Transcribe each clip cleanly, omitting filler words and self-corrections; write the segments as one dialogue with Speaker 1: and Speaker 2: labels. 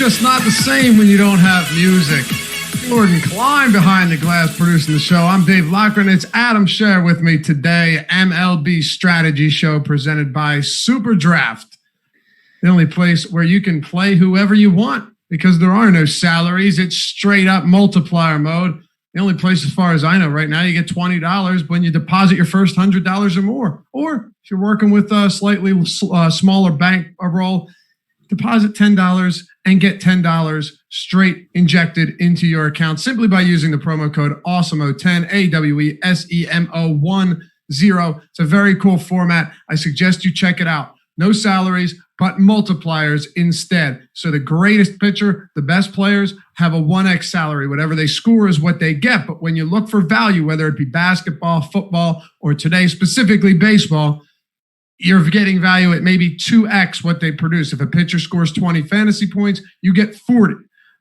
Speaker 1: just not the same when you don't have music. Jordan Klein behind the glass producing the show. I'm Dave Loughran. It's Adam Scherer with me today. MLB strategy show presented by SuperDraft. The only place where you can play whoever you want because there are no salaries. It's straight up multiplier mode. The only place, as far as I know right now, you get $20 when you deposit your first $100 or more. Or if you're working with a slightly smaller bank roll, deposit $10 and get $10 straight injected into your account simply by using the promo code Awesemo10, AWESEMO10. It's a very cool format. I suggest you check it out. No salaries, but multipliers instead. So the greatest pitcher, the best players have a 1x salary. Whatever they score is what they get. But when you look for value, whether it be basketball, football, or today specifically baseball, you're getting value at maybe 2x what they produce. If a pitcher scores 20 fantasy points, you get 40.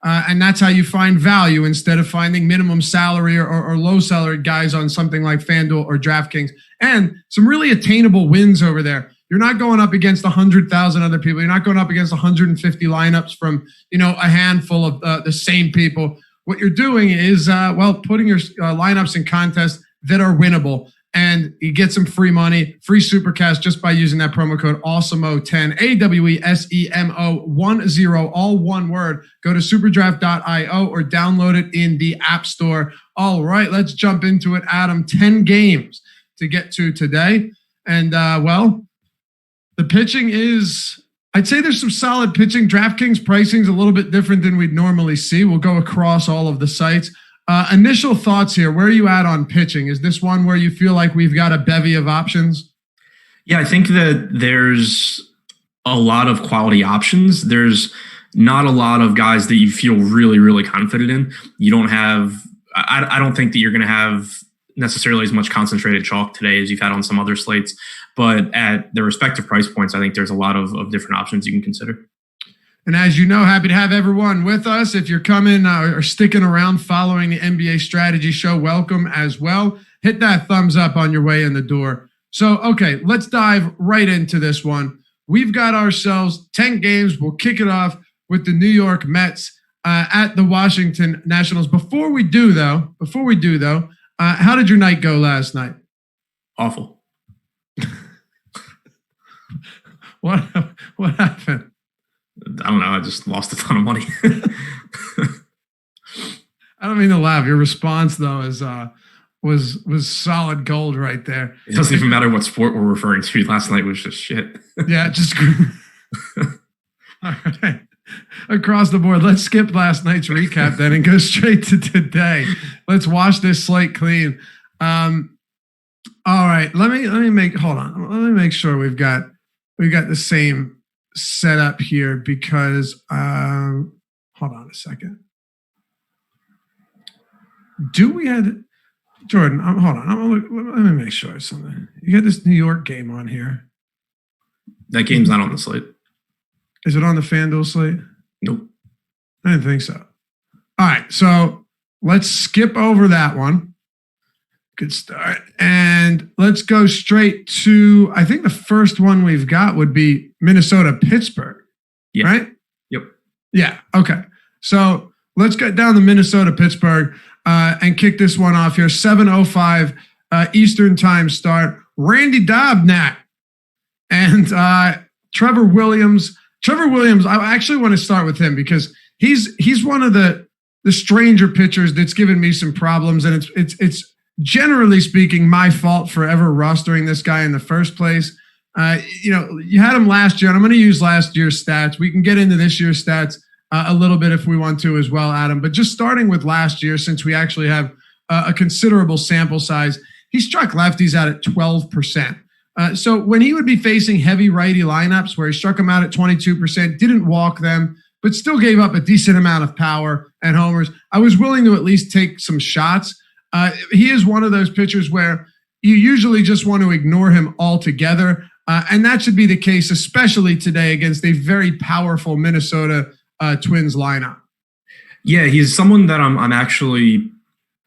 Speaker 1: And that's how you find value instead of finding minimum salary or low salary guys on something like FanDuel or DraftKings. And some really attainable wins over there. You're not going up against 100,000 other people. You're not going up against 150 lineups from, a handful of the same people. What you're doing is, putting your lineups in contests that are winnable. And you get some free money, free Supercast just by using that promo code Awesemo10, AWESEMO10, all one word. Go to superdraft.io or download it in the App Store. All right, let's jump into it, Adam. 10 games to get to today. And, the pitching is, I'd say there's some solid pitching. DraftKings pricing is a little bit different than we'd normally see. We'll go across all of the sites. Initial thoughts here. Where are you at on pitching? Is this one where you feel like we've got a bevy of options?
Speaker 2: Yeah, I think that there's a lot of quality options. There's not a lot of guys that you feel really, really confident in. You don't have, I don't think that you're going to have necessarily as much concentrated chalk today as you've had on some other slates, but at their respective price points, I think there's a lot of different options you can consider.
Speaker 1: And as you know, happy to have everyone with us. If you're coming or sticking around following the NBA strategy show, welcome as well. Hit that thumbs up on your way in the door. So, okay, let's dive right into this one. We've got ourselves 10 games. We'll kick it off with the New York Mets at the Washington Nationals. Before we do though, how did your night go last night?
Speaker 2: Awful.
Speaker 1: What happened?
Speaker 2: I don't know. I just lost a ton of money.
Speaker 1: I don't mean to laugh. Your response though is was solid gold right there.
Speaker 2: It doesn't even matter what sport we're referring to. Last night was just shit.
Speaker 1: Yeah, just all right. Across the board. Let's skip last night's recap then and go straight to today. Let's wash this slate clean. All right. Let me make sure we've got the same setup here because hold on a second. Do we have Jordan? Hold on. Let me make sure something. You got this New York game on here.
Speaker 2: That game's not on the slate.
Speaker 1: Is it on the FanDuel slate?
Speaker 2: Nope.
Speaker 1: I didn't think so. All right, so let's skip over that one. Good start. And let's go straight to, I think the first one we've got would be Minnesota-Pittsburgh,
Speaker 2: yeah.
Speaker 1: Right?
Speaker 2: Yep.
Speaker 1: Yeah, okay. So let's get down to Minnesota-Pittsburgh and kick this one off here. 7:05 Eastern time start. Randy Dobnak and Trevor Williams. I actually want to start with him because he's one of the stranger pitchers that's given me some problems, and it's generally speaking my fault for ever rostering this guy in the first place. You had him last year, and I'm going to use last year's stats. We can get into this year's stats a little bit if we want to as well, Adam. But just starting with last year, since we actually have a considerable sample size, he struck lefties out at 12%. So when he would be facing heavy righty lineups where he struck them out at 22%, didn't walk them, but still gave up a decent amount of power and homers, I was willing to at least take some shots. He is one of those pitchers where you usually just want to ignore him altogether. And that should be the case, especially today against a very powerful Minnesota Twins lineup.
Speaker 2: Yeah, he's someone that I'm actually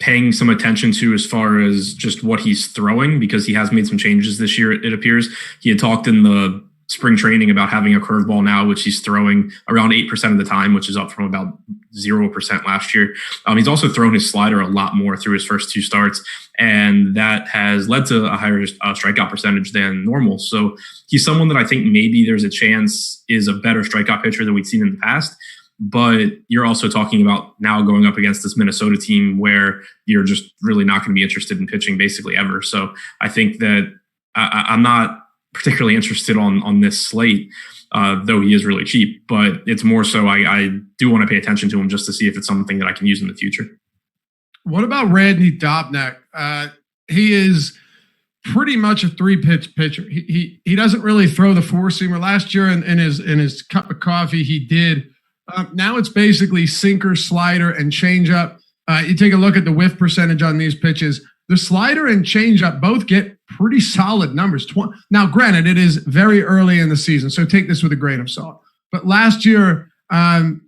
Speaker 2: paying some attention to as far as just what he's throwing, because he has made some changes this year, it appears. He had talked in the spring training about having a curveball now, which he's throwing around 8% of the time, which is up from about 0% last year. He's also thrown his slider a lot more through his first 2 starts, and that has led to a higher strikeout percentage than normal. So he's someone that I think maybe there's a chance is a better strikeout pitcher than we've seen in the past. But you're also talking about now going up against this Minnesota team where you're just really not going to be interested in pitching basically ever. So I think that I'm not particularly interested on this slate, though he is really cheap. But it's more so I do want to pay attention to him just to see if it's something that I can use in the future.
Speaker 1: What about Randy Dobnak? He is pretty much a 3-pitch pitcher. He doesn't really throw the 4-seamer. Last year in his cup of coffee, he did. Now it's basically sinker, slider, and changeup. You take a look at the whiff percentage on these pitches. The slider and changeup both get pretty solid numbers. Now, granted, it is very early in the season, so take this with a grain of salt. But last year, and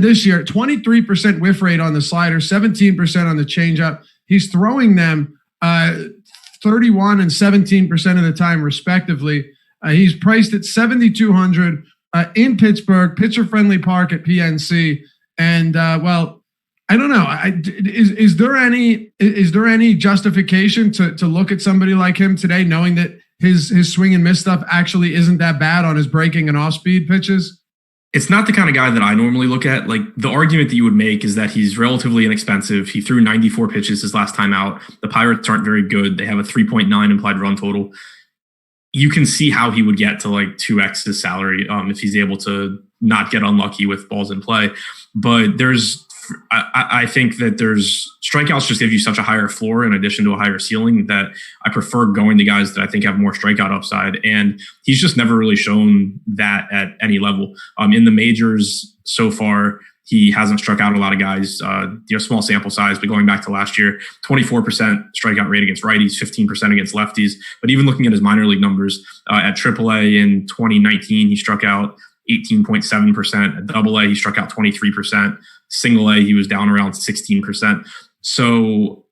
Speaker 1: this year, 23% whiff rate on the slider, 17% on the changeup. He's throwing them 31 and 17% of the time, respectively. He's priced at $7,200. In Pittsburgh, pitcher-friendly park at PNC, and I don't know. Is there any justification to look at somebody like him today, knowing that his swing and miss stuff actually isn't that bad on his breaking and off-speed pitches?
Speaker 2: It's not the kind of guy that I normally look at. Like, the argument that you would make is that he's relatively inexpensive. He threw 94 pitches his last time out. The Pirates aren't very good. They have a 3.9 implied run total. You can see how he would get to like 2x his salary if he's able to not get unlucky with balls in play. But I think that there's strikeouts just give you such a higher floor in addition to a higher ceiling that I prefer going to guys that I think have more strikeout upside. And he's just never really shown that at any level. In the majors so far, he hasn't struck out a lot of guys, small sample size, but going back to last year, 24% strikeout rate against righties, 15% against lefties. But even looking at his minor league numbers, at AAA in 2019, he struck out 18.7%. At AA, he struck out 23%. Single A, he was down around 16%. So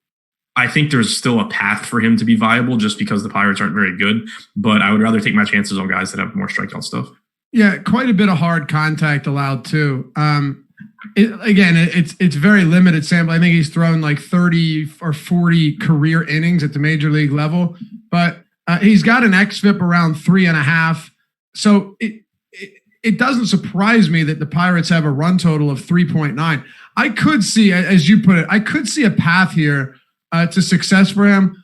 Speaker 2: I think there's still a path for him to be viable just because the Pirates aren't very good. But I would rather take my chances on guys that have more strikeout stuff.
Speaker 1: Yeah, quite a bit of hard contact allowed too. It's very limited sample. I think he's thrown like 30 or 40 career innings at the major league level, but he's got an xFIP around 3.5. So it doesn't surprise me that the Pirates have a run total of 3.9. I could see, as you put it, I could see a path here to success for him.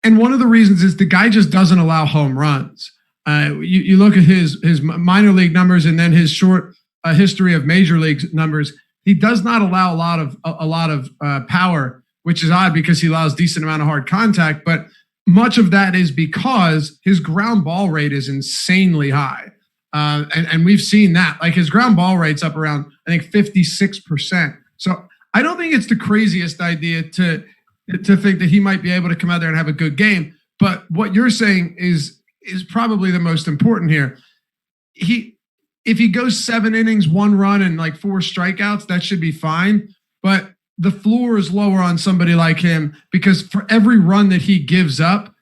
Speaker 1: And one of the reasons is the guy just doesn't allow home runs. You look at his minor league numbers and then his short history of major league numbers. He does not allow a lot of power, which is odd because he allows decent amount of hard contact. But much of that is because his ground ball rate is insanely high, and we've seen that. Like his ground ball rate's up around I think 56%. So I don't think it's the craziest idea to think that he might be able to come out there and have a good game. But what you're saying is probably the most important here. If he goes 7 innings, 1 run, and like 4 strikeouts, that should be fine. But the floor is lower on somebody like him because for every run that he gives up,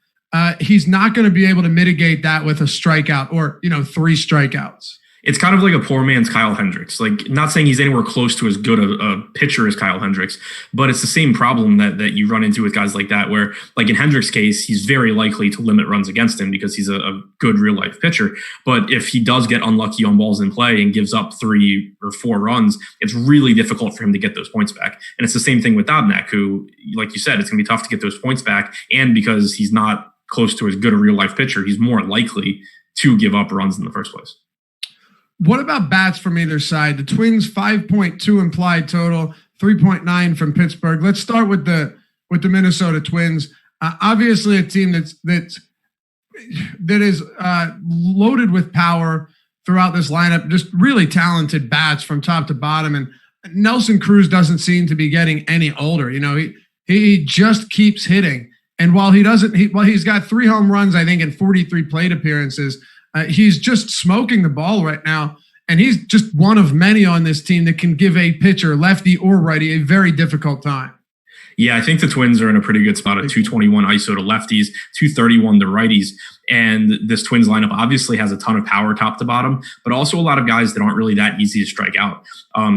Speaker 1: he's not going to be able to mitigate that with a strikeout or 3 strikeouts.
Speaker 2: It's kind of like a poor man's Kyle Hendricks. Like, not saying he's anywhere close to as good a pitcher as Kyle Hendricks, but it's the same problem that you run into with guys like that, where, like in Hendricks' case, he's very likely to limit runs against him because he's a good real-life pitcher. But if he does get unlucky on balls in play and gives up 3 or 4 runs, it's really difficult for him to get those points back. And it's the same thing with Dobnak, who, like you said, it's going to be tough to get those points back. And because he's not close to as good a real-life pitcher, he's more likely to give up runs in the first place.
Speaker 1: What about bats from either side? The Twins 5.2 implied total, 3.9 from Pittsburgh. Let's start with the Minnesota Twins. Obviously, a team that is loaded with power throughout this lineup. Just really talented bats from top to bottom. And Nelson Cruz doesn't seem to be getting any older. He just keeps hitting. And while he's got 3 home runs, I think, in 43 plate appearances. He's just smoking the ball right now, and he's just one of many on this team that can give a pitcher, lefty or righty, a very difficult time.
Speaker 2: Yeah, I think the Twins are in a pretty good spot at 221 ISO to lefties, 231 to righties. And this Twins lineup obviously has a ton of power top to bottom, but also a lot of guys that aren't really that easy to strike out.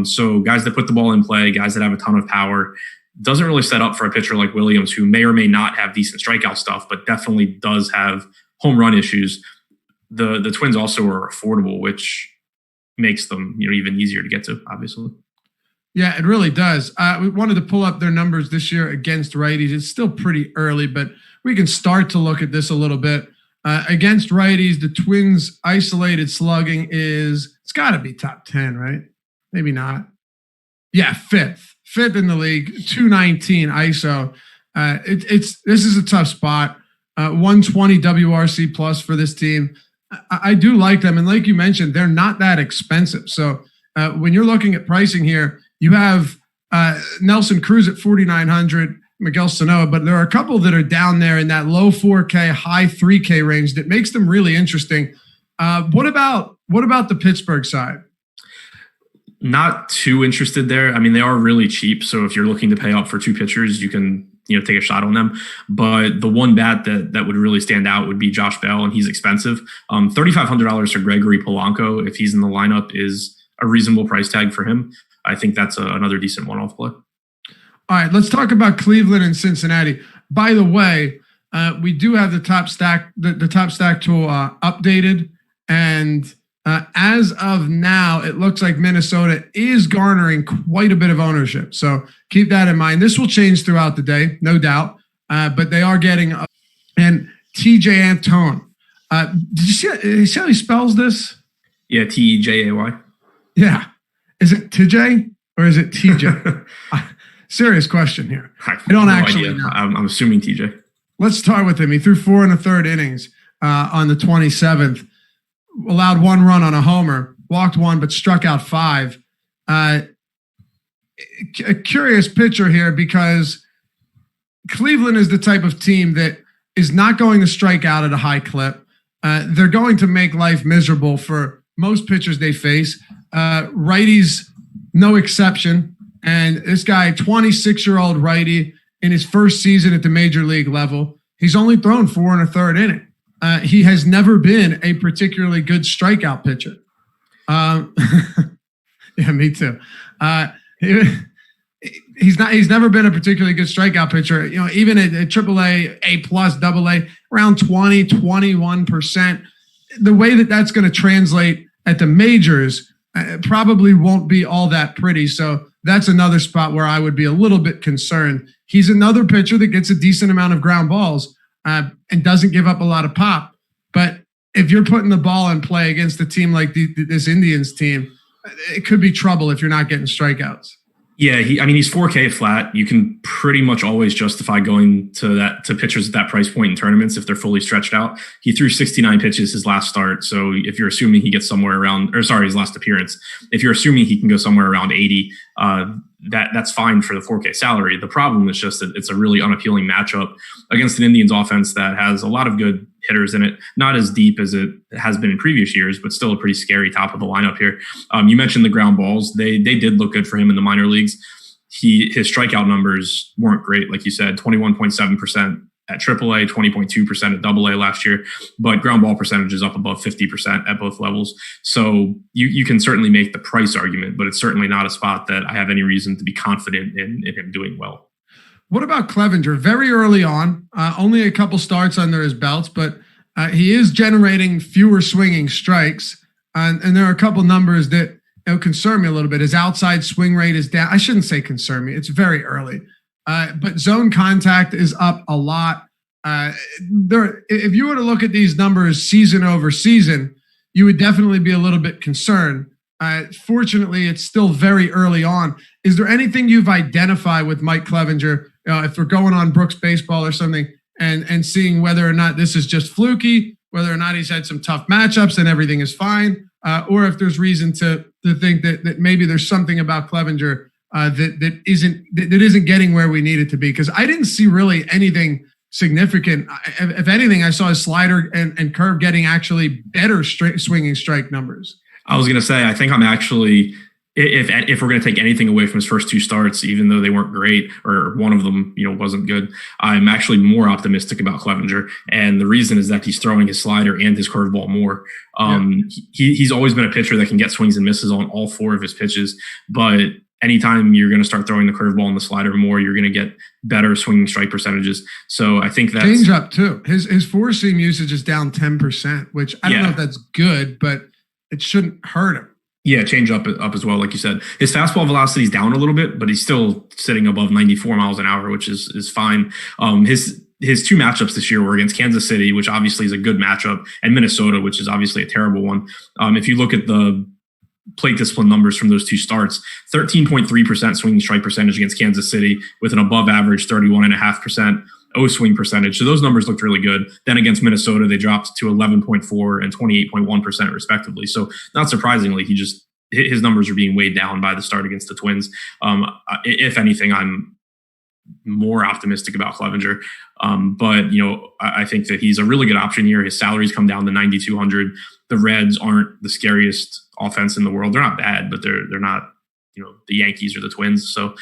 Speaker 2: So guys that put the ball in play, guys that have a ton of power, doesn't really set up for a pitcher like Williams, who may or may not have decent strikeout stuff, but definitely does have home run issues. The Twins also are affordable, which makes them even easier to get to, obviously.
Speaker 1: Yeah, it really does. We wanted to pull up their numbers this year against righties. It's still pretty early, but we can start to look at this a little bit. Against righties, the Twins' isolated slugging it's got to be top 10, right? Maybe not. Yeah, fifth in the league, 219 ISO. This is a tough spot. 120 WRC plus for this team. I do like them, and like you mentioned, they're not that expensive. So when you're looking at pricing here, you have Nelson Cruz at 4,900, Miguel Sano, but there are a couple that are down there in that low 4K, high 3K range that makes them really interesting. What about the Pittsburgh side?
Speaker 2: Not too interested there. I mean, they are really cheap, so if you're looking to pay up for two pitchers, you can take a shot on them. But the one bat that would really stand out would be Josh Bell, and he's expensive. $3,500 for Gregory Polanco, if he's in the lineup, is a reasonable price tag for him. I think that's another decent one-off play.
Speaker 1: All right, let's talk about Cleveland and Cincinnati. By the way, we do have the top stack tool updated, and as of now, it looks like Minnesota is garnering quite a bit of ownership. So keep that in mind. This will change throughout the day, no doubt, but they are getting and TJ Antone. Did you see how he spells this?
Speaker 2: Yeah, Tejay.
Speaker 1: Yeah. Is it TJ or is it TJ? Serious question here. I don't actually know.
Speaker 2: I'm assuming TJ.
Speaker 1: Let's start with him. He threw 4 1/3 innings on the 27th, allowed 1 run on a homer, walked 1, but struck out 5. A curious pitcher here because Cleveland is the type of team that is not going to strike out at a high clip. They're going to make life miserable for most pitchers they face. Righties, no exception. And this guy, 26-year-old righty in his first season at the major league level, he's only thrown 4 1/3 inning. He has never been a particularly good strikeout pitcher. Yeah, me too. He's never been a particularly good strikeout pitcher. Even at AAA, A+, AA, around 20, 21%. The way that's going to translate at the majors probably won't be all that pretty. So that's another spot where I would be a little bit concerned. He's another pitcher that gets a decent amount of ground balls and doesn't give up a lot of pop. But if you're putting the ball in play against a team like this Indians team, it could be trouble if you're not getting strikeouts.
Speaker 2: Yeah, he's 4K flat. You can pretty much always justify going to pitchers at that price point in tournaments if they're fully stretched out. He threw 69 pitches his last start, so if you're assuming he gets somewhere around, his last appearance, if you're assuming he can go somewhere around 80, that's fine for the 4K salary. The problem is just that it's a really unappealing matchup against an Indians offense that has a lot of good hitters in it, not as deep as it has been in previous years, but still a pretty scary top of the lineup here. You mentioned the ground balls. They did look good for him in the minor leagues. His strikeout numbers weren't great, like you said, 21.7% at AAA, 20.2% at AA last year, but ground ball percentage is up above 50% at both levels. So you can certainly make the price argument, but it's certainly not a spot that I have any reason to be confident in him doing well.
Speaker 1: What about Clevenger? Very early on, only a couple starts under his belts, but he is generating fewer swinging strikes. And there are a couple numbers that concern me a little bit. His outside swing rate is down. I shouldn't say concern me. It's very early. But zone contact is up a lot. If you were to look at these numbers season over season, you would definitely be a little bit concerned. Fortunately, it's still very early on. Is there anything you've identified with Mike Clevenger, if we're going on Brooks baseball or something, and seeing whether or not this is just fluky, whether or not he's had some tough matchups and everything is fine, or if there's reason to think that maybe there's something about Clevenger that isn't getting where we need it to be? Because I didn't see really anything significant. If anything, I saw his slider and curve getting actually better swinging strike numbers.
Speaker 2: I was going to say, I think I'm actually if we're going to take anything away from his first two starts, even though they weren't great, or one of them, wasn't good, I'm actually more optimistic about Clevenger. And the reason is that he's throwing his slider and his curveball more. He's always been a pitcher that can get swings and misses on all four of his pitches. But anytime you're going to start throwing the curveball and the slider more, you're going to get better swinging strike percentage. So I think that's
Speaker 1: change up too. His four seam usage is down 10%, which I don't know if that's good, but it shouldn't hurt him.
Speaker 2: Yeah, change up as well, like you said. His fastball velocity is down a little bit, but he's still sitting above 94 miles an hour, which is fine. His two matchups this year were against Kansas City, which obviously is a good matchup, and Minnesota, which is obviously a terrible one. If you look at the plate discipline numbers from those two starts, 13.3% swinging strike percentage against Kansas City with an above average 31.5% O swing percentage. So those numbers looked really good. Then against Minnesota, they dropped to 11.4 and 28.1% respectively. So not surprisingly, his numbers are being weighed down by the start against the Twins. If anything, I'm more optimistic about Clevenger. But I think that he's a really good option here. His salary's come down to 9,200. The Reds aren't the scariest offense in the world. They're not bad, but they're not, the Yankees or the Twins. So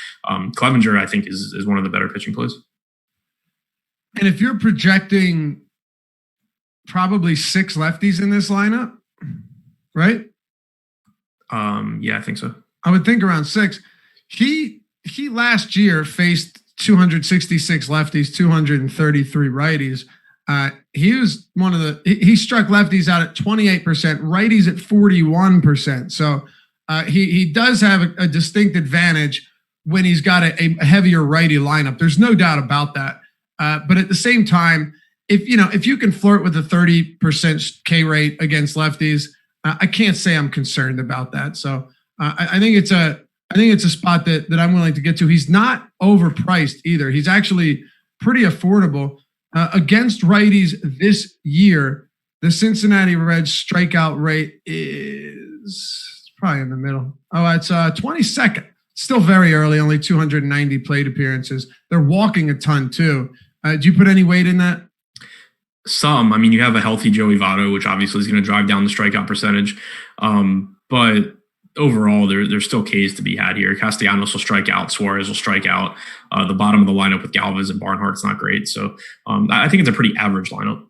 Speaker 2: Clevenger, I think, is one of the better pitching plays.
Speaker 1: And if you're projecting probably 6 lefties in this lineup, right?
Speaker 2: Yeah, I think so.
Speaker 1: I would think around 6. He last year faced 266 lefties, 233 righties. He was he struck lefties out at 28%, righties at 41%. So he does have a distinct advantage when he's got a heavier righty lineup. There's no doubt about that. But at the same time, if you can flirt with a 30% K rate against lefties, I can't say I'm concerned about that. So I think it's a spot that I'm willing to get to. He's not overpriced either. He's actually pretty affordable. Against righties this year, the Cincinnati Reds strikeout rate is probably in the middle. Oh, it's 22nd. Still very early, only 290 plate appearances. They're walking a ton too. Do you put any weight in that?
Speaker 2: Some. I mean, you have a healthy Joey Votto, which obviously is going to drive down the strikeout percentage. But overall, there's still Ks to be had here. Castellanos will strike out. Suarez will strike out. The bottom of the lineup with Galvez and Barnhart's not great. So I think it's a pretty average lineup.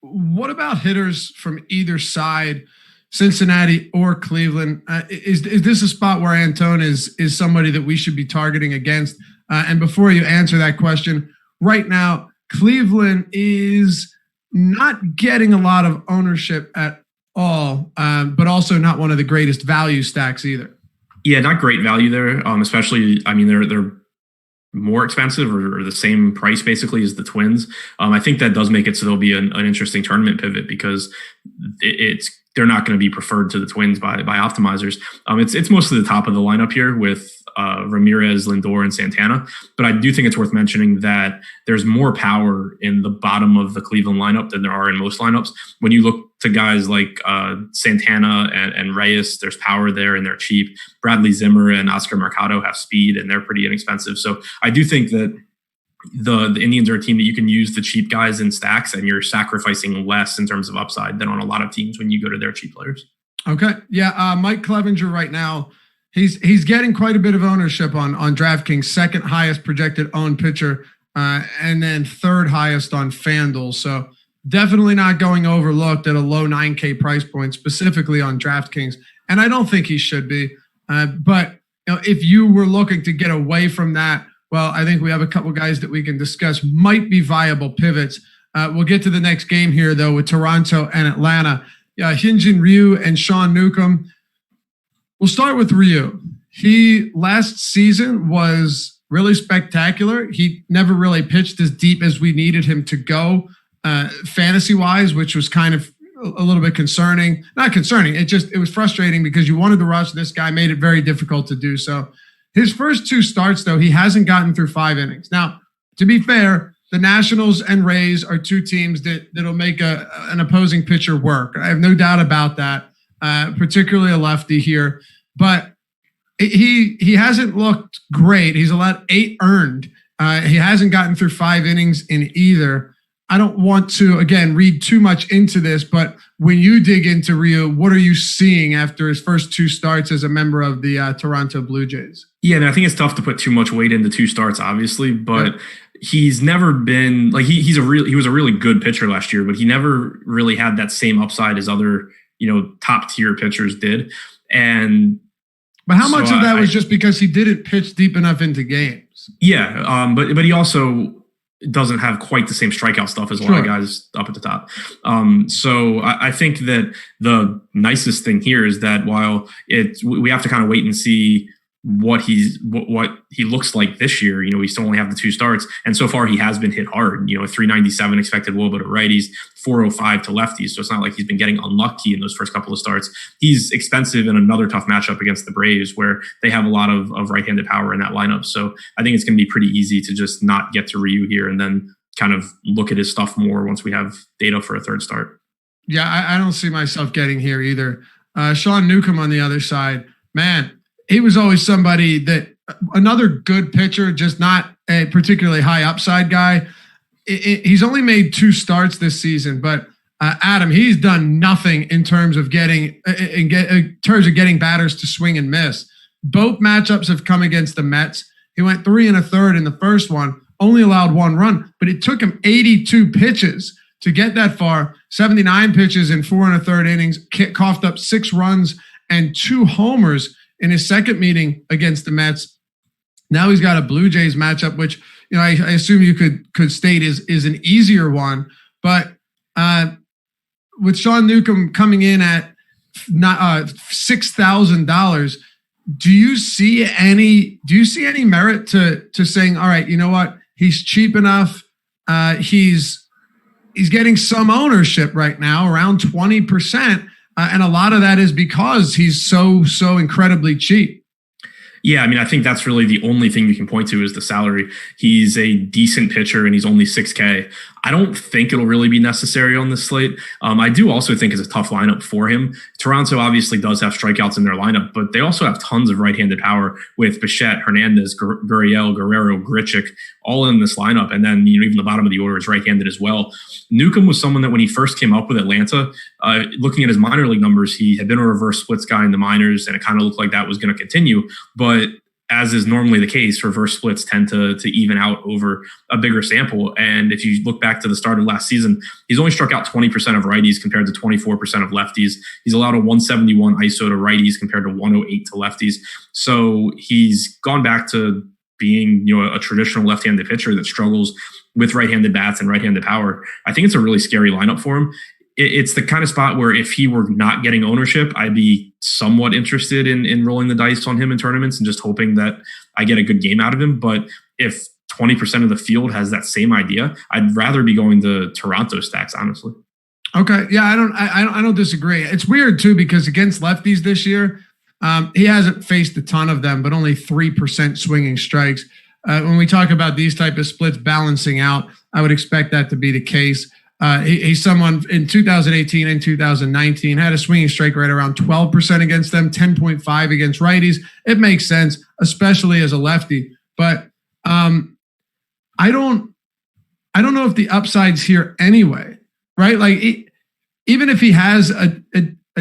Speaker 1: What about hitters from either side, Cincinnati or Cleveland? Is this a spot where Antone is somebody that we should be targeting against? And before you answer that question, right now, Cleveland is not getting a lot of ownership at all, but also not one of the greatest value stacks either.
Speaker 2: Yeah, not great value there, especially, I mean, they're more expensive or the same price basically as the Twins. I think that does make it so there'll be an interesting tournament pivot because they're not going to be preferred to the Twins by optimizers. It's mostly the top of the lineup here with Ramirez, Lindor, and Santana. But I do think it's worth mentioning that there's more power in the bottom of the Cleveland lineup than there are in most lineups. When you look to guys like Santana and Reyes, there's power there and they're cheap. Bradley Zimmer and Oscar Mercado have speed and they're pretty inexpensive. So I do think that the Indians are a team that you can use the cheap guys in stacks and you're sacrificing less in terms of upside than on a lot of teams when you go to their cheap players.
Speaker 1: Okay. Yeah. Mike Clevenger right now, he's getting quite a bit of ownership on DraftKings, second highest projected owned pitcher, and then third highest on FanDuel. So definitely not going overlooked at a low 9K price point, specifically on DraftKings. And I don't think he should be. But if you were looking to get away from that, well, I think we have a couple guys that we can discuss might be viable pivots. We'll get to the next game here, though, with Toronto and Atlanta. Hyun-Jin Ryu and Sean Newcomb. We'll start with Ryu. He last season was really spectacular. He never really pitched as deep as we needed him to go fantasy-wise, which was kind of a little bit concerning. Not concerning. It was frustrating because you wanted to rush this guy, made it very difficult to do so. His first 2 starts, though, he hasn't gotten through 5 innings. Now, to be fair, the Nationals and Rays are 2 teams that'll make an opposing pitcher work. I have no doubt about that, particularly a lefty here. But he hasn't looked great. He's allowed 8 earned. He hasn't gotten through 5 innings in either. I don't want to, again, read too much into this, but when you dig into Ryu, what are you seeing after his first 2 starts as a member of the Toronto Blue Jays?
Speaker 2: Yeah, I think it's tough to put too much weight into 2 starts, obviously, but he's never been like he was a really good pitcher last year, but he never really had that same upside as other top tier pitchers did.
Speaker 1: But how much of that was just because he didn't pitch deep enough into games?
Speaker 2: Yeah, but he also doesn't have quite the same strikeout stuff as a lot of guys up at the top. So I think that the nicest thing here is that while we have to kind of wait and see what he looks like this year. We still only have the 2 starts, and so far he has been hit hard. 397 expected WOBA to righties, 405 to lefties. So it's not like he's been getting unlucky in those first couple of starts. He's expensive in another tough matchup against the Braves, where they have a lot of right-handed power in that lineup. So I think it's going to be pretty easy to just not get to Ryu here and then kind of look at his stuff more once we have data for a third start.
Speaker 1: Yeah, I don't see myself getting here either. Sean Newcomb on the other side, man. He was always somebody that another good pitcher, just not a particularly high upside guy. He's only made 2 starts this season, but Adam, he's done nothing in terms of getting batters to swing and miss. Both matchups have come against the Mets. He went 3 1/3 in the first one, only allowed 1 run, but it took him 82 pitches to get that far. 79 pitches in 4 1/3 innings, coughed up 6 runs and 2 homers in his second meeting against the Mets. Now he's got a Blue Jays matchup, which I assume you could state is an easier one. But with Sean Newcomb coming in at $6,000, do you see any merit to saying, all right, you know what, he's cheap enough, he's getting some ownership right now, around 20%. And a lot of that is because he's so incredibly cheap.
Speaker 2: Yeah, I think that's really the only thing you can point to is the salary. He's a decent pitcher and he's only $6K. I don't think it'll really be necessary on this slate. I do also think it's a tough lineup for him. Toronto obviously does have strikeouts in their lineup, but they also have tons of right-handed power with Bichette, Hernandez, Gurriel, Guerrero, Grichuk, all in this lineup. And then even the bottom of the order is right-handed as well. Newcomb was someone that when he first came up with Atlanta, looking at his minor league numbers, he had been a reverse splits guy in the minors, and it kind of looked like that was going to continue. But as is normally the case, reverse splits tend to even out over a bigger sample. And if you look back to the start of last season, he's only struck out 20% of righties compared to 24% of lefties. He's allowed a 171 ISO to righties compared to 108 to lefties. So he's gone back to being a traditional left-handed pitcher that struggles with right-handed bats and right-handed power. I think it's a really scary lineup for him. It's the kind of spot where if he were not getting ownership, I'd be somewhat interested in rolling the dice on him in tournaments and just hoping that I get a good game out of him. But if 20% of the field has that same idea, I'd rather be going to Toronto stacks, honestly.
Speaker 1: Okay. Yeah, I don't disagree. It's weird too, because against lefties this year, he hasn't faced a ton of them, but only 3% swinging strikes. When we talk about these type of splits balancing out, I would expect that to be the case. He's someone in 2018 and 2019 had a swinging strike rate around 12% against them, 10.5 against righties. It makes sense, especially as a lefty. But I don't know if the upside's here anyway, right? Like even if he has a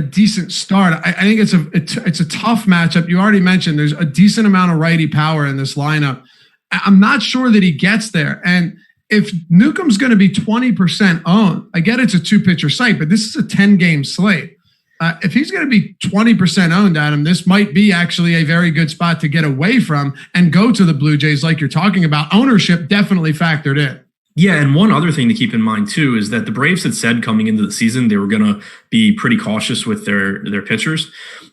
Speaker 1: decent start, I think it's a tough matchup. You already mentioned there's a decent amount of righty power in this lineup. I'm not sure that he gets there. And if Newcomb's going to be 20% owned, I get it's a 2-pitcher site, but this is a 10-game slate. If he's going to be 20% owned, Adam, this might be actually a very good spot to get away from and go to the Blue Jays like you're talking about. Ownership definitely factored in.
Speaker 2: Yeah, and one other thing to keep in mind, too, is that the Braves had said coming into the season they were going to be pretty cautious with their pitchers.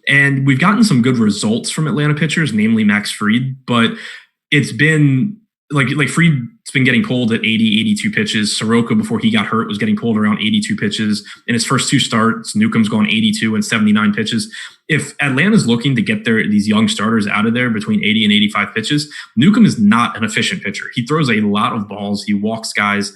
Speaker 2: And we've gotten some good results from Atlanta pitchers, namely Max Fried, but it's been like Fried's been getting pulled at 80, 82 pitches. Soroka, before he got hurt, was getting pulled around 82 pitches. In his first 2 starts, Newcomb's gone 82 and 79 pitches. If Atlanta's looking to get these young starters out of there between 80 and 85 pitches, Newcomb is not an efficient pitcher. He throws a lot of balls. He walks guys.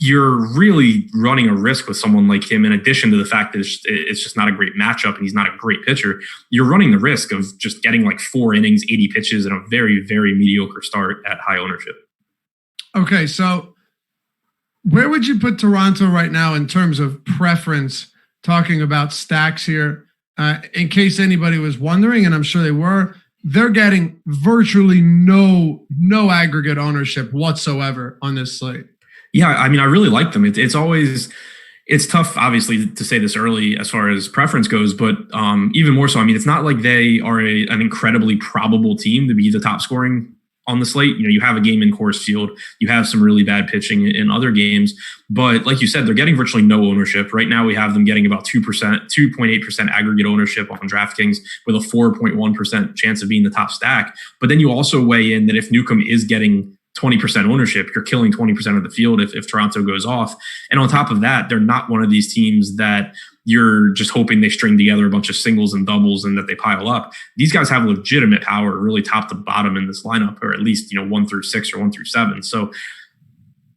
Speaker 2: You're really running a risk with someone like him, in addition to the fact that it's just not a great matchup and he's not a great pitcher. You're running the risk of just getting like 4 innings, 80 pitches, and a very, very mediocre start at high ownership.
Speaker 1: Okay, so Where would you put Toronto right now in terms of preference, talking about stacks here? In case anybody was wondering, and I'm sure they were, they're getting virtually no aggregate ownership whatsoever on this slate.
Speaker 2: Yeah, I mean, I really like them. It's tough, obviously, to say this early as far as preference goes, but even more so, I mean, it's not like they are an incredibly probable team to be the top scoring on the slate. You know, you have a game in Coors Field, you have some really bad pitching in other games, but like you said, they're getting virtually no ownership. Right now, we have them getting about 2.8% aggregate ownership on DraftKings with a 4.1% chance of being the top stack. But then you also weigh in that if Newcomb is getting 20% ownership, you're killing 20% of the field if Toronto goes off. And on top of that, they're not one of these teams that you're just hoping they string together a bunch of singles and doubles and that they pile up. These guys have legitimate power, really top to bottom in this lineup, or at least, 1 through 6 or 1 through 7. So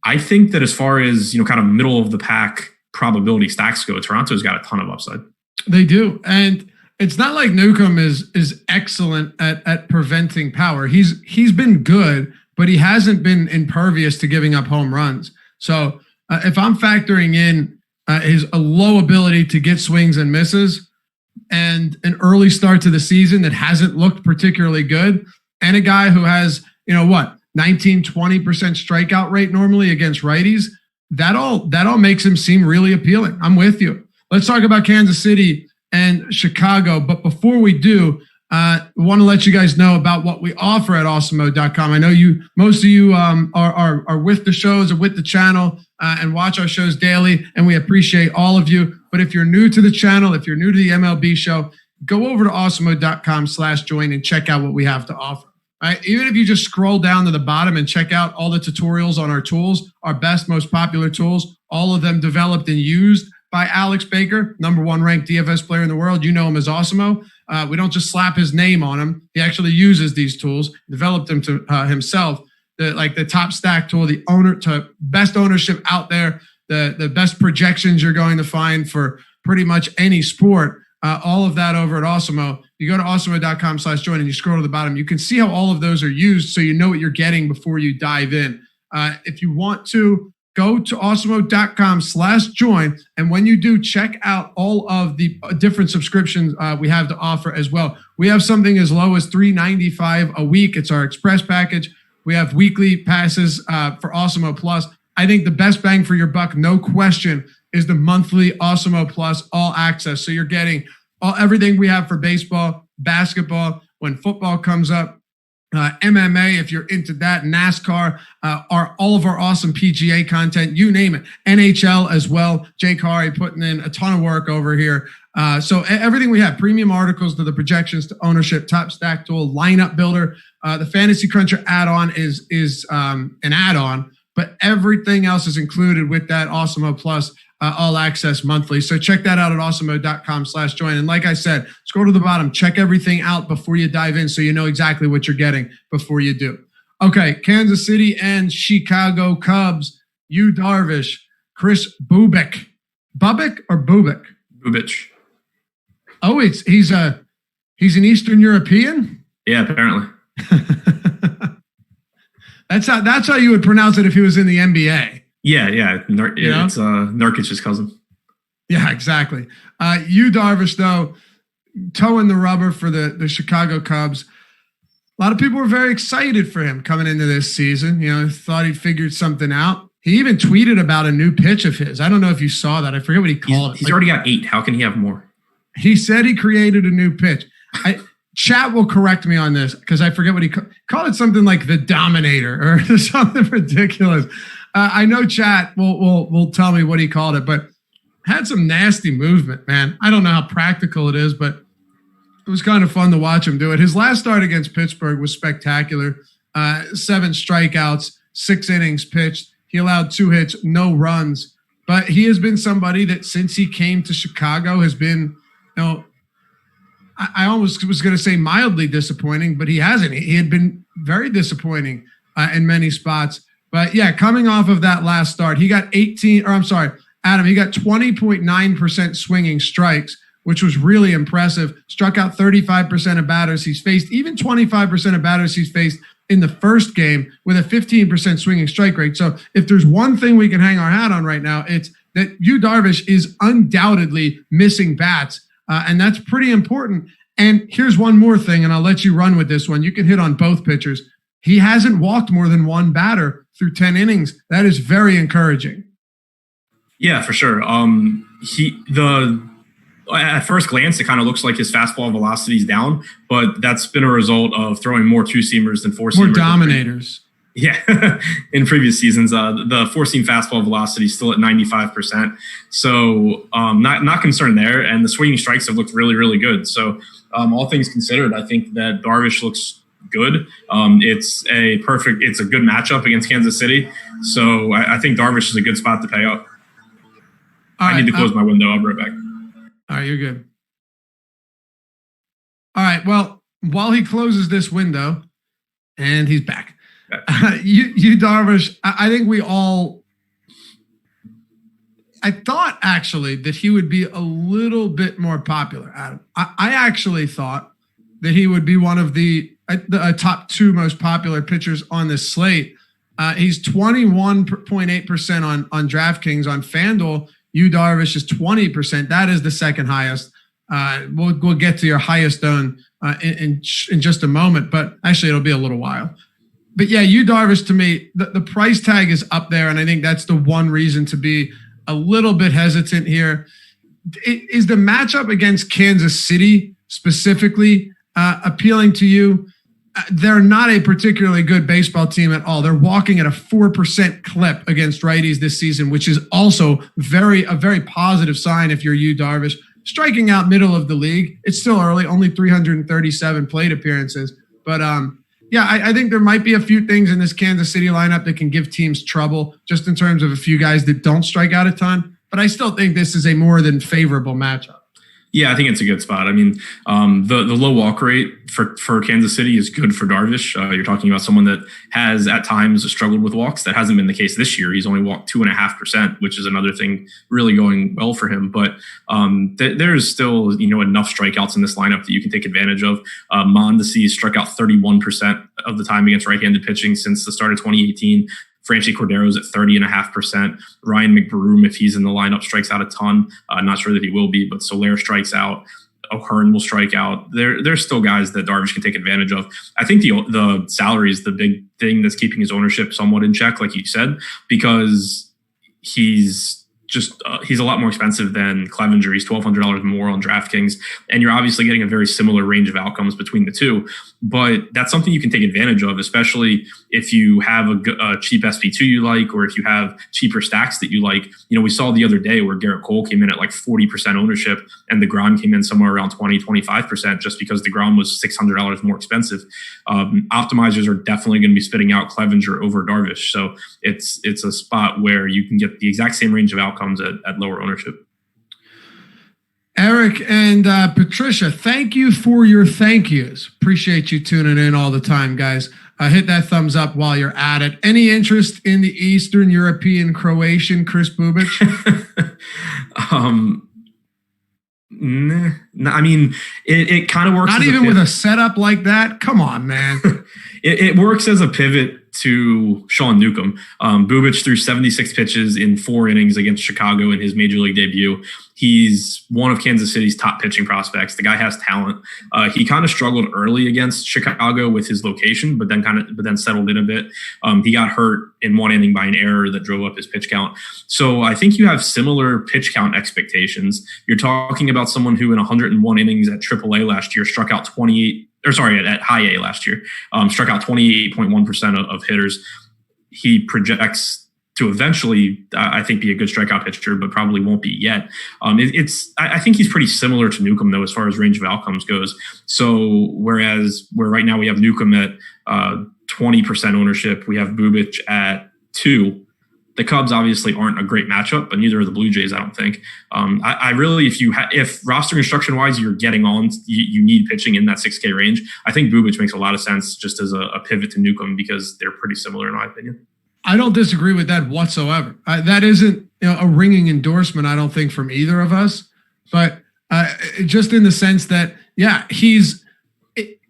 Speaker 2: I think that as far as, kind of middle of the pack probability stacks go, Toronto's got a ton of upside.
Speaker 1: They do. And it's not like Newcomb is excellent at preventing power. He's been good, but he hasn't been impervious to giving up home runs. So if I'm factoring in his low ability to get swings and misses and an early start to the season that hasn't looked particularly good, and a guy who has, 19, 20% strikeout rate normally against righties, that all makes him seem really appealing. I'm with you. Let's talk about Kansas City and Chicago. But before we do, want to let you guys know about what we offer at Awesemo.com. I know most of you are with the shows or with the channel and watch our shows daily, and we appreciate all of you. But if you're new to the channel, if you're new to the MLB show, go over to Awesemo.com/join and check out what we have to offer. Right? Even if you just scroll down to the bottom and check out all the tutorials on our tools, our best, most popular tools, all of them developed and used by Alex Baker, #1 ranked DFS player in the world. You know him as Awesemo. We don't just slap his name on him. He actually uses these tools, developed them to himself. The top stack tool, the best ownership out there, the best projections you're going to find for pretty much any sport. All of that over at Awesemo. You go to Awesemo.com/join and you scroll to the bottom. You can see how all of those are used, so you know what you're getting before you dive in. If you want to, go to Awesemo.com/join. And when you do, check out all of the different subscriptions we have to offer as well. We have something as low as $3.95 a week. It's our express package. We have weekly passes for Awesemo Plus. I think the best bang for your buck, no question, is the monthly Awesemo Plus all access. So you're getting everything we have for baseball, basketball, when football comes up, MMA, if you're into that, NASCAR, all of our awesome PGA content, you name it, NHL as well. Jay Kari putting in a ton of work over here. So everything we have, premium articles to the projections to ownership, top stack tool, lineup builder. The Fantasy Cruncher add-on is an add-on, but everything else is included with that Awesemo Plus all access monthly. So check that out at Awesemo.com/join. And like I said, scroll to the bottom, check everything out before you dive in so you know exactly what you're getting before you do. Okay, Kansas City and Chicago Cubs. Yu Darvish, Chris Bubic. Bubic or Bubic?
Speaker 2: Bubic.
Speaker 1: Oh, he's an Eastern European?
Speaker 2: Yeah, apparently.
Speaker 1: That's how you would pronounce it if he was in the NBA.
Speaker 2: Yeah. It's Nurkic's cousin.
Speaker 1: Yeah, exactly. Yu Darvish, though, toeing the rubber for the Chicago Cubs. A lot of people were very excited for him coming into this season. Thought he figured something out. He even tweeted about a new pitch of his. I don't know if you saw that. I forget what he called it.
Speaker 2: He's already got 8. How can he have more?
Speaker 1: He said he created a new pitch. Chat will correct me on this because I forget what he called it. Something like the Dominator or something ridiculous. I know chat will tell me what he called it, but had some nasty movement, man. I don't know how practical it is, but it was kind of fun to watch him do it. His last start against Pittsburgh was spectacular. 7 strikeouts, 6 innings pitched. He allowed 2 hits, no runs. But he has been somebody that since he came to Chicago has been, I almost was going to say mildly disappointing, but he hasn't. He had been very disappointing in many spots. But yeah, coming off of that last start, he got Adam, he got 20.9% swinging strikes, which was really impressive. Struck out 35% of batters he's faced, even 25% of batters he's faced in the first game with a 15% swinging strike rate. So if there's one thing we can hang our hat on right now, it's that Yu Darvish is undoubtedly missing bats. And that's pretty important. And here's one more thing, and I'll let you run with this one. You can hit on both pitchers. He hasn't walked more than one batter through 10 innings. That is very encouraging.
Speaker 2: Yeah, for sure. At first glance, it kind of looks like his fastball velocity is down, but that's been a result of throwing more two-seamers than four-seamers.
Speaker 1: More dominators.
Speaker 2: Yeah, in previous seasons, the four-seam fastball velocity is still at 95%. So not concerned there, and the swinging strikes have looked really, really good. So all things considered, I think that Darvish looks good. It's a good matchup against Kansas City. So I think Darvish is a good spot to pay up. I need to close my window. I'll be right back.
Speaker 1: All right, you're good. All right, well, while he closes this window, and he's back. You Darvish, I think I thought actually that he would be a little bit more popular, Adam. I actually thought that he would be one of the top two most popular pitchers on this slate. He's 21.8% on DraftKings. On FanDuel, Yu Darvish is 20%. That is the second highest. We'll get to your highest own in just a moment, but actually it'll be a little while. But yeah, Yu Darvish, to me, the price tag is up there, and I think that's the one reason to be a little bit hesitant here. Is the matchup against Kansas City specifically appealing to you? They're not a particularly good baseball team at all. They're walking at a 4% clip against righties this season, which is also a very positive sign if you're Yu Darvish. Striking out middle of the league. It's still early, only 337 plate appearances. But yeah, I think there might be a few things in this Kansas City lineup that can give teams trouble, just in terms of a few guys that don't strike out a ton. But I still think this is a more than favorable matchup.
Speaker 2: Yeah, I think it's a good spot. I mean, the low walk rate for Kansas City is good for Darvish. You're talking about someone that has at times struggled with walks. That hasn't been the case this year. He's only walked 2.5%, which is another thing really going well for him. But there's still enough strikeouts in this lineup that you can take advantage of. Mondesi struck out 31% of the time against right-handed pitching since the start of 2018. Franchi Cordero's at 30.5%. Ryan McBroom, if he's in the lineup, strikes out a ton. Not sure that he will be, but Soler strikes out. O'Hearn will strike out. There's still guys that Darvish can take advantage of. I think the salary is the big thing that's keeping his ownership somewhat in check, like you said, because he's a lot more expensive than Clevenger. He's $1,200 more on DraftKings, and you're obviously getting a very similar range of outcomes between the two. But that's something you can take advantage of, especially if you have a cheap SP2 you like, or if you have cheaper stacks that you like. We saw the other day where Garrett Cole came in at like 40% ownership, and DeGrom came in somewhere around 20-25% just because DeGrom was $600 more expensive. Optimizers are definitely going to be spitting out Clevenger over Darvish, so it's a spot where you can get the exact same range of outcomes at lower ownership.
Speaker 1: Eric and Patricia, thank you for your thank yous. Appreciate you tuning in all the time, guys. Hit that thumbs up while you're at it. Any interest in the Eastern European Croatian Kris Bubic?
Speaker 2: I mean, it kind of works.
Speaker 1: Not even with a setup like that. Come on, man.
Speaker 2: It works as a pivot to Sean Newcomb. Bubic threw 76 pitches in 4 innings against Chicago in his major league debut. He's one of Kansas City's top pitching prospects. The guy has talent. He kind of struggled early against Chicago with his location, but then settled in a bit. He got hurt in 1 inning by an error that drove up his pitch count. So I think you have similar pitch count expectations. You're talking about someone who in 101 innings at AAA last year struck out at high A last year, struck out 28.1% of hitters. He projects to eventually, I think, be a good strikeout pitcher, but probably won't be yet. I think he's pretty similar to Newcomb, though, as far as range of outcomes goes. So where right now we have Newcomb at 20% ownership, we have Bubic at 2%. The Cubs obviously aren't a great matchup, but neither are the Blue Jays, I don't think. I really, if roster construction wise, you're getting on, you need pitching in that 6K range. I think Bubic makes a lot of sense just as a pivot to Newcomb because they're pretty similar in my opinion.
Speaker 1: I don't disagree with that whatsoever. That isn't a ringing endorsement, I don't think, from either of us, but just in the sense that, yeah,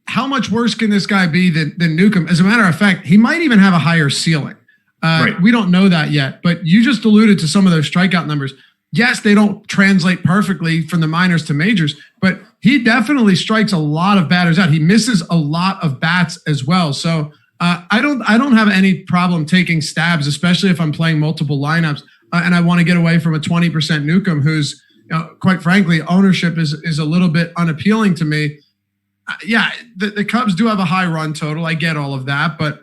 Speaker 1: how much worse can this guy be than Newcomb? As a matter of fact, he might even have a higher ceiling. Right. We don't know that yet, but you just alluded to some of those strikeout numbers. Yes, they don't translate perfectly from the minors to majors, but he definitely strikes a lot of batters out. He misses a lot of bats as well. So I don't have any problem taking stabs, especially if I'm playing multiple lineups and I want to get away from a 20% Newcomb, who's, quite frankly, ownership is a little bit unappealing to me. The Cubs do have a high run total. I get all of that, but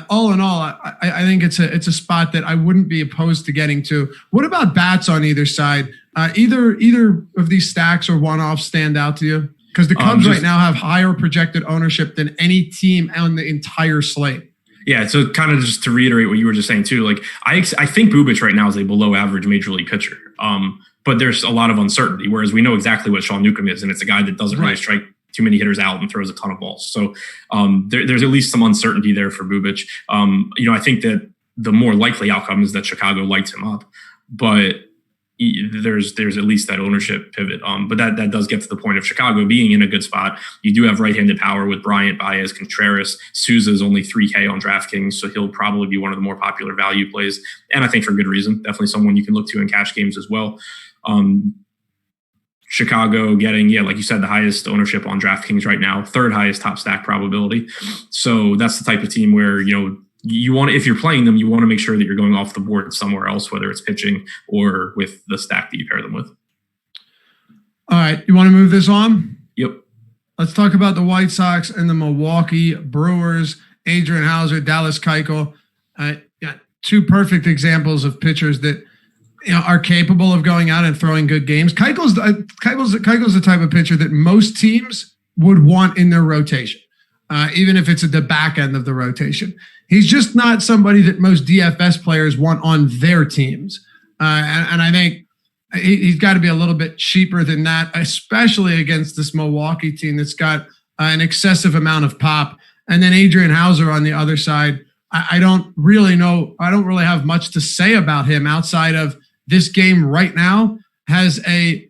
Speaker 1: all in all, I think it's a spot that I wouldn't be opposed to getting to. What about bats on either side? Either of these stacks or one-offs stand out to you? Because the Cubs right now have higher projected ownership than any team on the entire slate.
Speaker 2: Yeah, so kind of just to reiterate what you were just saying too, like I think Bubic right now is a below average major league pitcher. But there's a lot of uncertainty, whereas we know exactly what Sean Newcomb is, and it's a guy that doesn't really strike too many hitters out and throws a ton of balls. So there's at least some uncertainty there for Bubic. I think that the more likely outcome is that Chicago lights him up, but there's at least that ownership pivot. But that does get to the point of Chicago being in a good spot. You do have right-handed power with Bryant, Baez, Contreras. Souza's only $3K on DraftKings, so he'll probably be one of the more popular value plays. And I think for good reason. Definitely someone you can look to in cash games as well. Chicago getting, like you said, the highest ownership on DraftKings right now, third highest top stack probability. So that's the type of team where, you want, if you're playing them, you want to make sure that you're going off the board somewhere else, whether it's pitching or with the stack that you pair them with.
Speaker 1: All right. You want to move this on?
Speaker 2: Yep.
Speaker 1: Let's talk about the White Sox and the Milwaukee Brewers. Adrian Hauser, Dallas Keuchel. Two perfect examples of pitchers that are capable of going out and throwing good games. Keuchel's the type of pitcher that most teams would want in their rotation, even if it's at the back end of the rotation. He's just not somebody that most DFS players want on their teams. And I think he's got to be a little bit cheaper than that, especially against this Milwaukee team that's got an excessive amount of pop. And then Adrian Hauser on the other side, I don't really know. I don't really have much to say about him outside of this game right now has a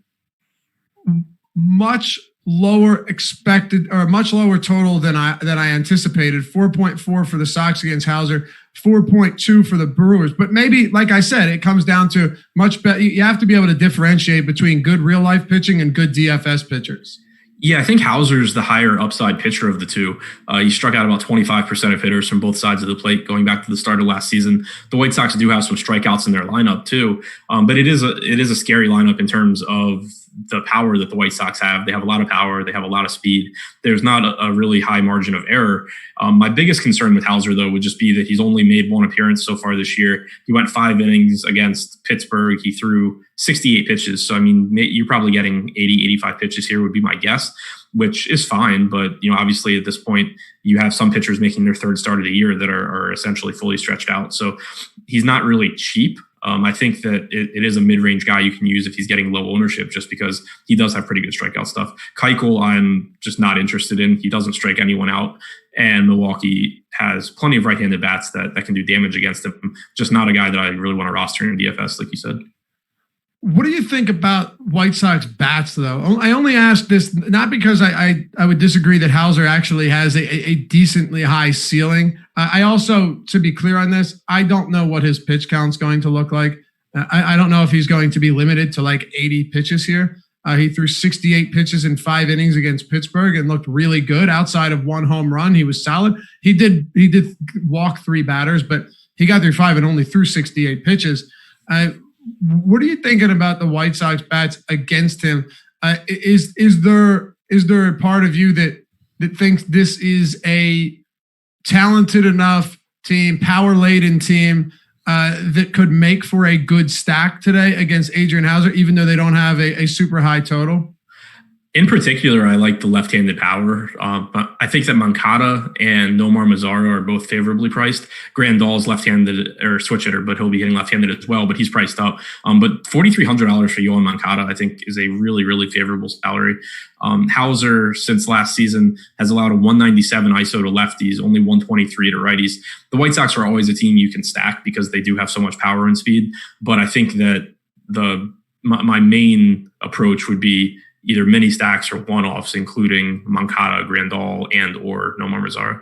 Speaker 1: much lower expected or much lower total than I anticipated. 4.4 for the Sox against Hauser, 4.2 for the Brewers. But maybe, like I said, it comes down to much better. You have to be able to differentiate between good real life pitching and good DFS pitchers.
Speaker 2: Yeah, I think Hauser's the higher upside pitcher of the two. He struck out about 25% of hitters from both sides of the plate going back to the start of last season. The White Sox do have some strikeouts in their lineup too, but it is a scary lineup in terms of the power that the White Sox have. They have a lot of power. They have a lot of speed. There's not a really high margin of error. My biggest concern with Hauser, though, would just be that he's only made one appearance so far this year. He went 5 innings against Pittsburgh. He threw 68 pitches. So, I mean, you're probably getting 80, 85 pitches here would be my guess, which is fine. But, obviously at this point, you have some pitchers making their third start of the year that are essentially fully stretched out. So he's not really cheap. I think that it is a mid-range guy you can use if he's getting low ownership, just because he does have pretty good strikeout stuff. Keuchel, I'm just not interested in. He doesn't strike anyone out. And Milwaukee has plenty of right-handed bats that can do damage against him. Just not a guy that I really want to roster in DFS, like you said.
Speaker 1: What do you think about White Sox bats, though? I only ask this not because I would disagree that Hauser actually has a decently high ceiling. I also, to be clear on this, I don't know what his pitch count's going to look like. I don't know if he's going to be limited to like 80 pitches here. He threw 68 pitches in 5 innings against Pittsburgh and looked really good. Outside of one home run, he was solid. He did walk 3 batters, but he got through 5 and only threw 68 pitches. What are you thinking about the White Sox bats against him? Is there a part of you that thinks this is a talented enough team, power-laden team that could make for a good stack today against Adrian Hauser, even though they don't have a super high total?
Speaker 2: In particular, I like the left-handed power. But I think that Moncada and Nomar Mazara are both favorably priced. Grandal's left-handed or switch hitter, but he'll be hitting left-handed as well, but he's priced up. But $4,300 for Yohan Moncada, I think, is a really, really favorable salary. Hauser, since last season, has allowed a 197 ISO to lefties, only 123 to righties. The White Sox are always a team you can stack because they do have so much power and speed. But I think that my main approach would be either mini stacks or one-offs, including Moncada, Grandal, and or Nomar Mazara.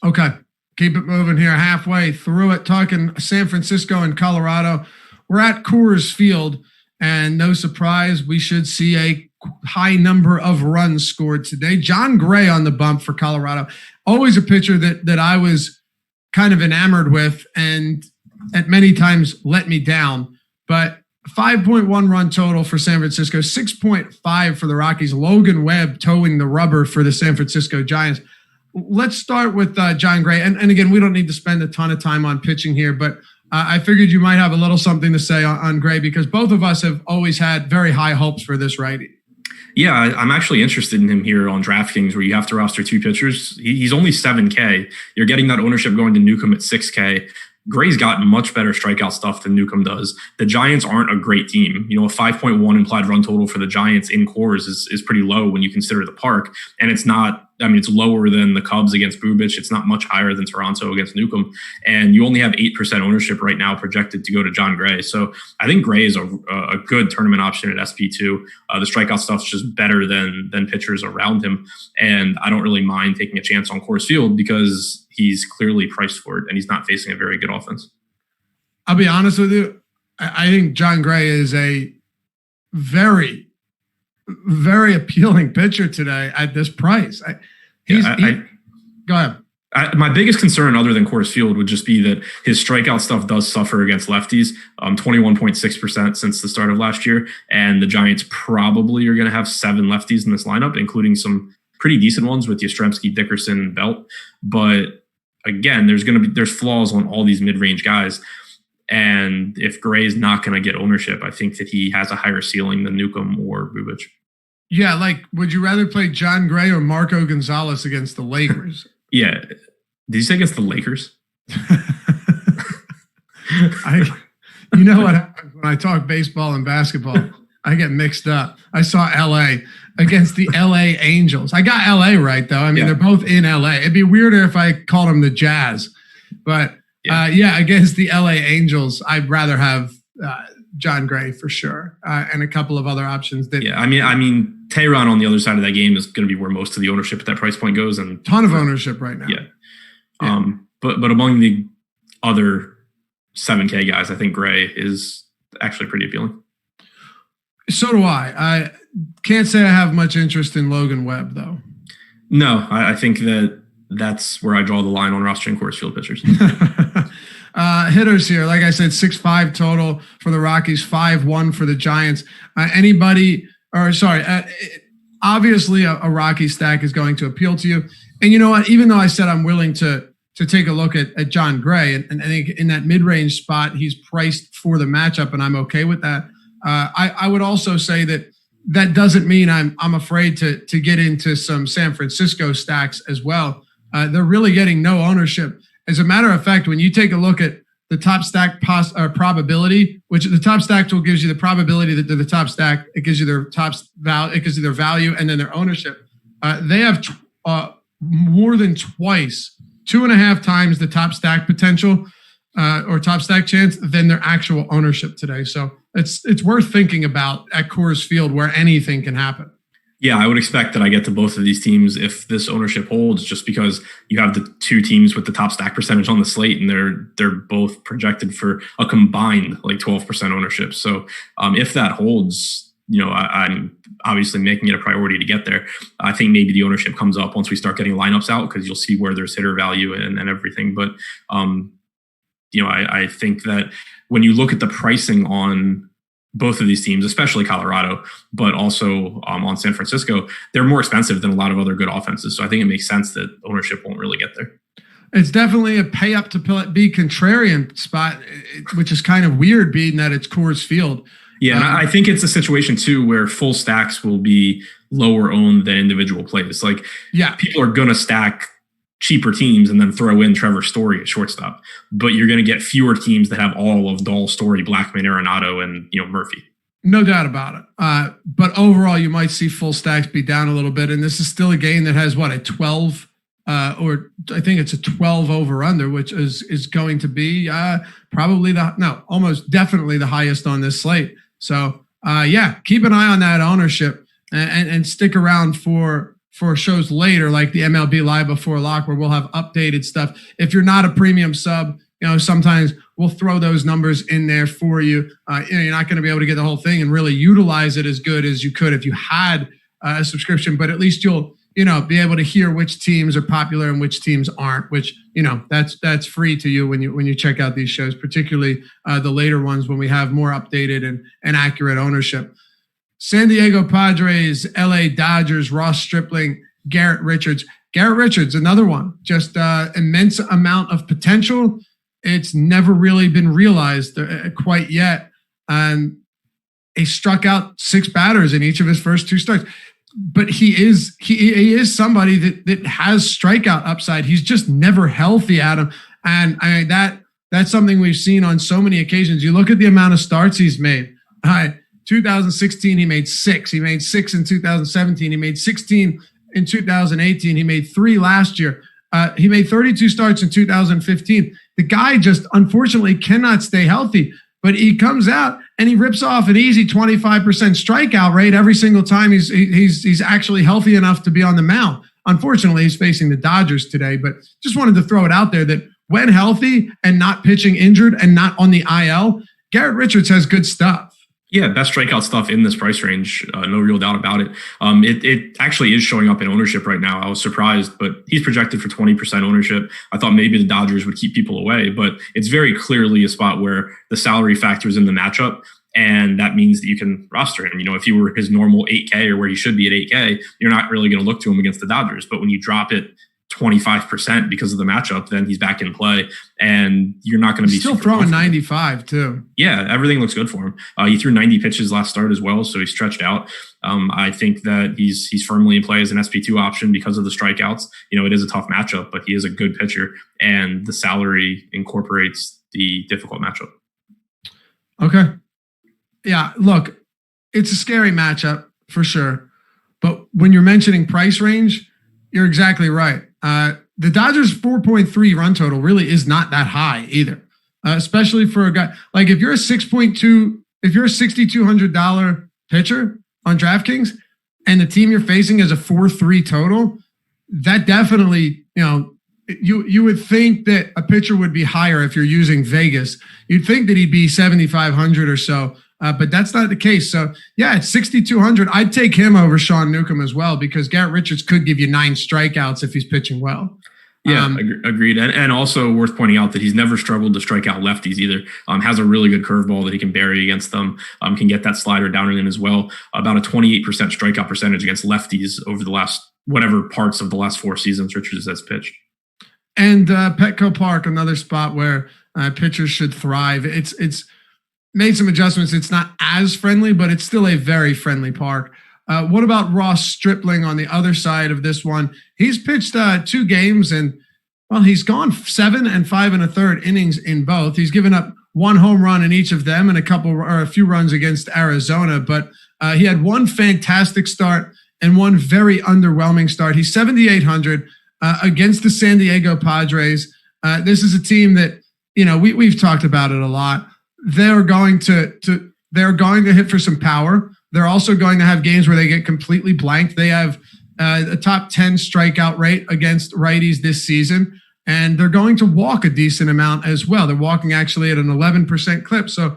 Speaker 1: Okay. Keep it moving here. Halfway through it, talking San Francisco and Colorado. We're at Coors Field, and no surprise, we should see a high number of runs scored today. John Gray on the bump for Colorado. Always a pitcher that I was kind of enamored with and at many times let me down. But 5.1 run total for San Francisco, 6.5 for the Rockies. Logan Webb towing the rubber for the San Francisco Giants. Let's start with John Gray. And again, we don't need to spend a ton of time on pitching here, but I figured you might have a little something to say on Gray because both of us have always had very high hopes for this righty.
Speaker 2: Yeah, I'm actually interested in him here on DraftKings where you have to roster 2 pitchers. He's only 7K. You're getting that ownership going to Newcomb at 6K. Gray's got much better strikeout stuff than Newcomb does. The Giants aren't a great team. A 5.1 implied run total for the Giants in Coors is pretty low when you consider the park. And it's not, it's lower than the Cubs against Bubich. It's not much higher than Toronto against Newcomb. And you only have 8% ownership right now projected to go to John Gray. So I think Gray is a good tournament option at SP2. The strikeout stuff's just better than pitchers around him. And I don't really mind taking a chance on Coors Field because he's clearly priced for it and he's not facing a very good offense.
Speaker 1: I'll be honest with you. I think John Gray is a very, very appealing pitcher today at this price. Go ahead.
Speaker 2: My biggest concern other than Coors Field would just be that his strikeout stuff does suffer against lefties, 21.6% since the start of last year. And the Giants probably are going to have 7 lefties in this lineup, including some pretty decent ones with Yastrzemski, Dickerson, and Belt. But again, there's flaws on all these mid-range guys. And if Gray's not going to get ownership, I think that he has a higher ceiling than Newcomb or Bubich.
Speaker 1: Yeah, would you rather play John Gray or Marco Gonzalez against the Lakers?
Speaker 2: Yeah. Did you say against the Lakers?
Speaker 1: You know what happens when I talk baseball and basketball? I get mixed up. I saw LA against the LA Angels. I got LA right, though. They're both in LA. It'd be weirder if I called them the Jazz. But, against the LA Angels, I'd rather have John Gray for sure, and a couple of other options.
Speaker 2: Tehran on the other side of that game is going to be where most of the ownership at that price point goes, and
Speaker 1: ton of ownership right now.
Speaker 2: Yeah. But among the other 7K guys, I think Gray is actually pretty appealing.
Speaker 1: So do I. I can't say I have much interest in Logan Webb, though.
Speaker 2: No, I think that's where I draw the line on rostering Coors Field pitchers.
Speaker 1: Hitters here, like I said, 6.5 total for the Rockies, 5.1 for the Giants. Obviously a Rocky stack is going to appeal to you. And you know what? Even though I said I'm willing to take a look at John Gray, and I think in that mid-range spot, he's priced for the matchup, and I'm okay with that. I would also say that doesn't mean I'm afraid to get into some San Francisco stacks as well. They're really getting no ownership. As a matter of fact, when you take a look at the top stack probability, which the top stack tool gives you the probability that they're the top stack, it gives you their it gives you their value and then their ownership. They have more than twice, 2.5 times the top stack potential or top stack chance than their actual ownership today. So it's worth thinking about at Coors Field where anything can happen.
Speaker 2: Yeah, I would expect that I get to both of these teams if this ownership holds, just because you have the 2 teams with the top stack percentage on the slate, and they're both projected for a combined 12% ownership. So if that holds, I'm obviously making it a priority to get there. I think maybe the ownership comes up once we start getting lineups out because you'll see where there's hitter value and everything. But I think that when you look at the pricing on both of these teams, especially Colorado, but also on San Francisco, they're more expensive than a lot of other good offenses. So I think it makes sense that ownership won't really get there.
Speaker 1: It's definitely a pay up to be contrarian spot, which is kind of weird being that it's Coors Field.
Speaker 2: Yeah, and I think it's a situation too where full stacks will be lower owned than individual plays. People are going to stack cheaper teams and then throw in Trevor Story at shortstop. But you're going to get fewer teams that have all of Dahl, Story, Blackman, Arenado, and Murphy.
Speaker 1: No doubt about it. But overall, you might see full stacks be down a little bit. And this is still a game that has a 12 or I think it's a 12 over under, which is going to be almost definitely the highest on this slate. So keep an eye on that ownership. and stick around for shows later, like the MLB Live Before Lock, where we'll have updated stuff. If you're not a premium sub, sometimes we'll throw those numbers in there for you. You're not going to be able to get the whole thing and really utilize it as good as you could if you had a subscription, but at least you'll be able to hear which teams are popular and which teams aren't, which, that's free to you when you check out these shows, particularly the later ones when we have more updated and accurate ownership. San Diego Padres, LA Dodgers, Ross Stripling, Garrett Richards. Garrett Richards, another one, just immense amount of potential. It's never really been realized quite yet. He struck out 6 batters in each of his first 2 starts. But he is somebody that has strikeout upside. He's just never healthy, Adam. And that's something we've seen on so many occasions. You look at the amount of starts he's made. 2016, he made 6. He made 6 in 2017. He made 16 in 2018. He made 3 last year. He made 32 starts in 2015. The guy just unfortunately cannot stay healthy, but he comes out and he rips off an easy 25% strikeout rate every single time he's actually healthy enough to be on the mound. Unfortunately, he's facing the Dodgers today, but just wanted to throw it out there that when healthy and not pitching injured and not on the IL, Garrett Richards has good stuff.
Speaker 2: Yeah, best strikeout stuff in this price range. No real doubt about it. It actually is showing up in ownership right now. I was surprised, but he's projected for 20% ownership. I thought maybe the Dodgers would keep people away, but it's very clearly a spot where the salary factors in the matchup. And that means that you can roster him. If he were his normal 8K or where he should be at 8K, you're not really going to look to him against the Dodgers. But when you drop it 25% because of the matchup, then he's back in play, and you're not going to be
Speaker 1: still throwing 95 too.
Speaker 2: Yeah, everything looks good for him. He threw 90 pitches last start as well, so he's stretched out. I think that he's firmly in play as an SP2 option because of the strikeouts. It is a tough matchup, but he is a good pitcher, and the salary incorporates the difficult matchup.
Speaker 1: Okay. Yeah, look, it's a scary matchup for sure, but when you're mentioning price range, you're exactly right. The Dodgers 4.3 run total really is not that high either, especially for a guy like if you're a $6,200 pitcher on DraftKings and the team you're facing is a 4.3 total, that definitely, you would think that a pitcher would be higher if you're using Vegas. You'd think that he'd be 7,500 or so. But that's not the case. So, yeah, at 6,200, I'd take him over Sean Newcomb as well because Garrett Richards could give you 9 strikeouts if he's pitching well.
Speaker 2: Yeah, agreed. And also worth pointing out that he's never struggled to strike out lefties either. Has a really good curveball that he can bury against them. Can get that slider down in as well. About a 28% strikeout percentage against lefties over the last parts of the last 4 seasons Richards has pitched.
Speaker 1: And Petco Park, another spot where pitchers should thrive. It's made some adjustments. It's not as friendly, but it's still a very friendly park. What about Ross Stripling on the other side of this one? He's pitched 2 games and, he's gone 7 and 5 1/3 innings in both. He's given up 1 home run in each of them and a few runs against Arizona, but he had 1 fantastic start and 1 very underwhelming start. He's 7,800 against the San Diego Padres. This is a team that, we've talked about it a lot. They're going to hit for some power. They're also going to have games where they get completely blanked. They have a top 10 strikeout rate against righties this season, and they're going to walk a decent amount as well. They're walking actually at an 11% clip. So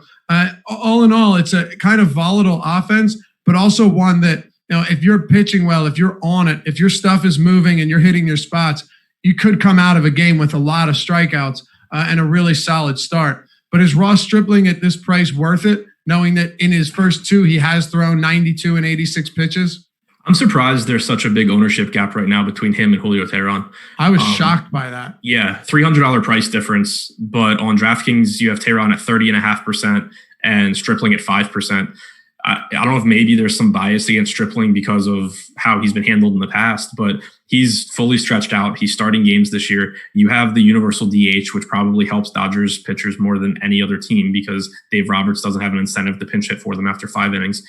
Speaker 1: all in all, it's a kind of volatile offense, but also one that, if you're pitching well, if you're on it, if your stuff is moving and you're hitting your spots, you could come out of a game with a lot of strikeouts and a really solid start. But is Ross Stripling at this price worth it, knowing that in his first 2, he has thrown 92 and 86 pitches?
Speaker 2: I'm surprised there's such a big ownership gap right now between him and Julio Teheran.
Speaker 1: I was shocked by that.
Speaker 2: Yeah, $300 price difference, but on DraftKings, you have Teheran at 30.5% and Stripling at 5%. I don't know if maybe there's some bias against Stripling because of how he's been handled in the past, but he's fully stretched out. He's starting games this year. You have the universal DH, which probably helps Dodgers pitchers more than any other team because Dave Roberts doesn't have an incentive to pinch hit for them after 5 innings.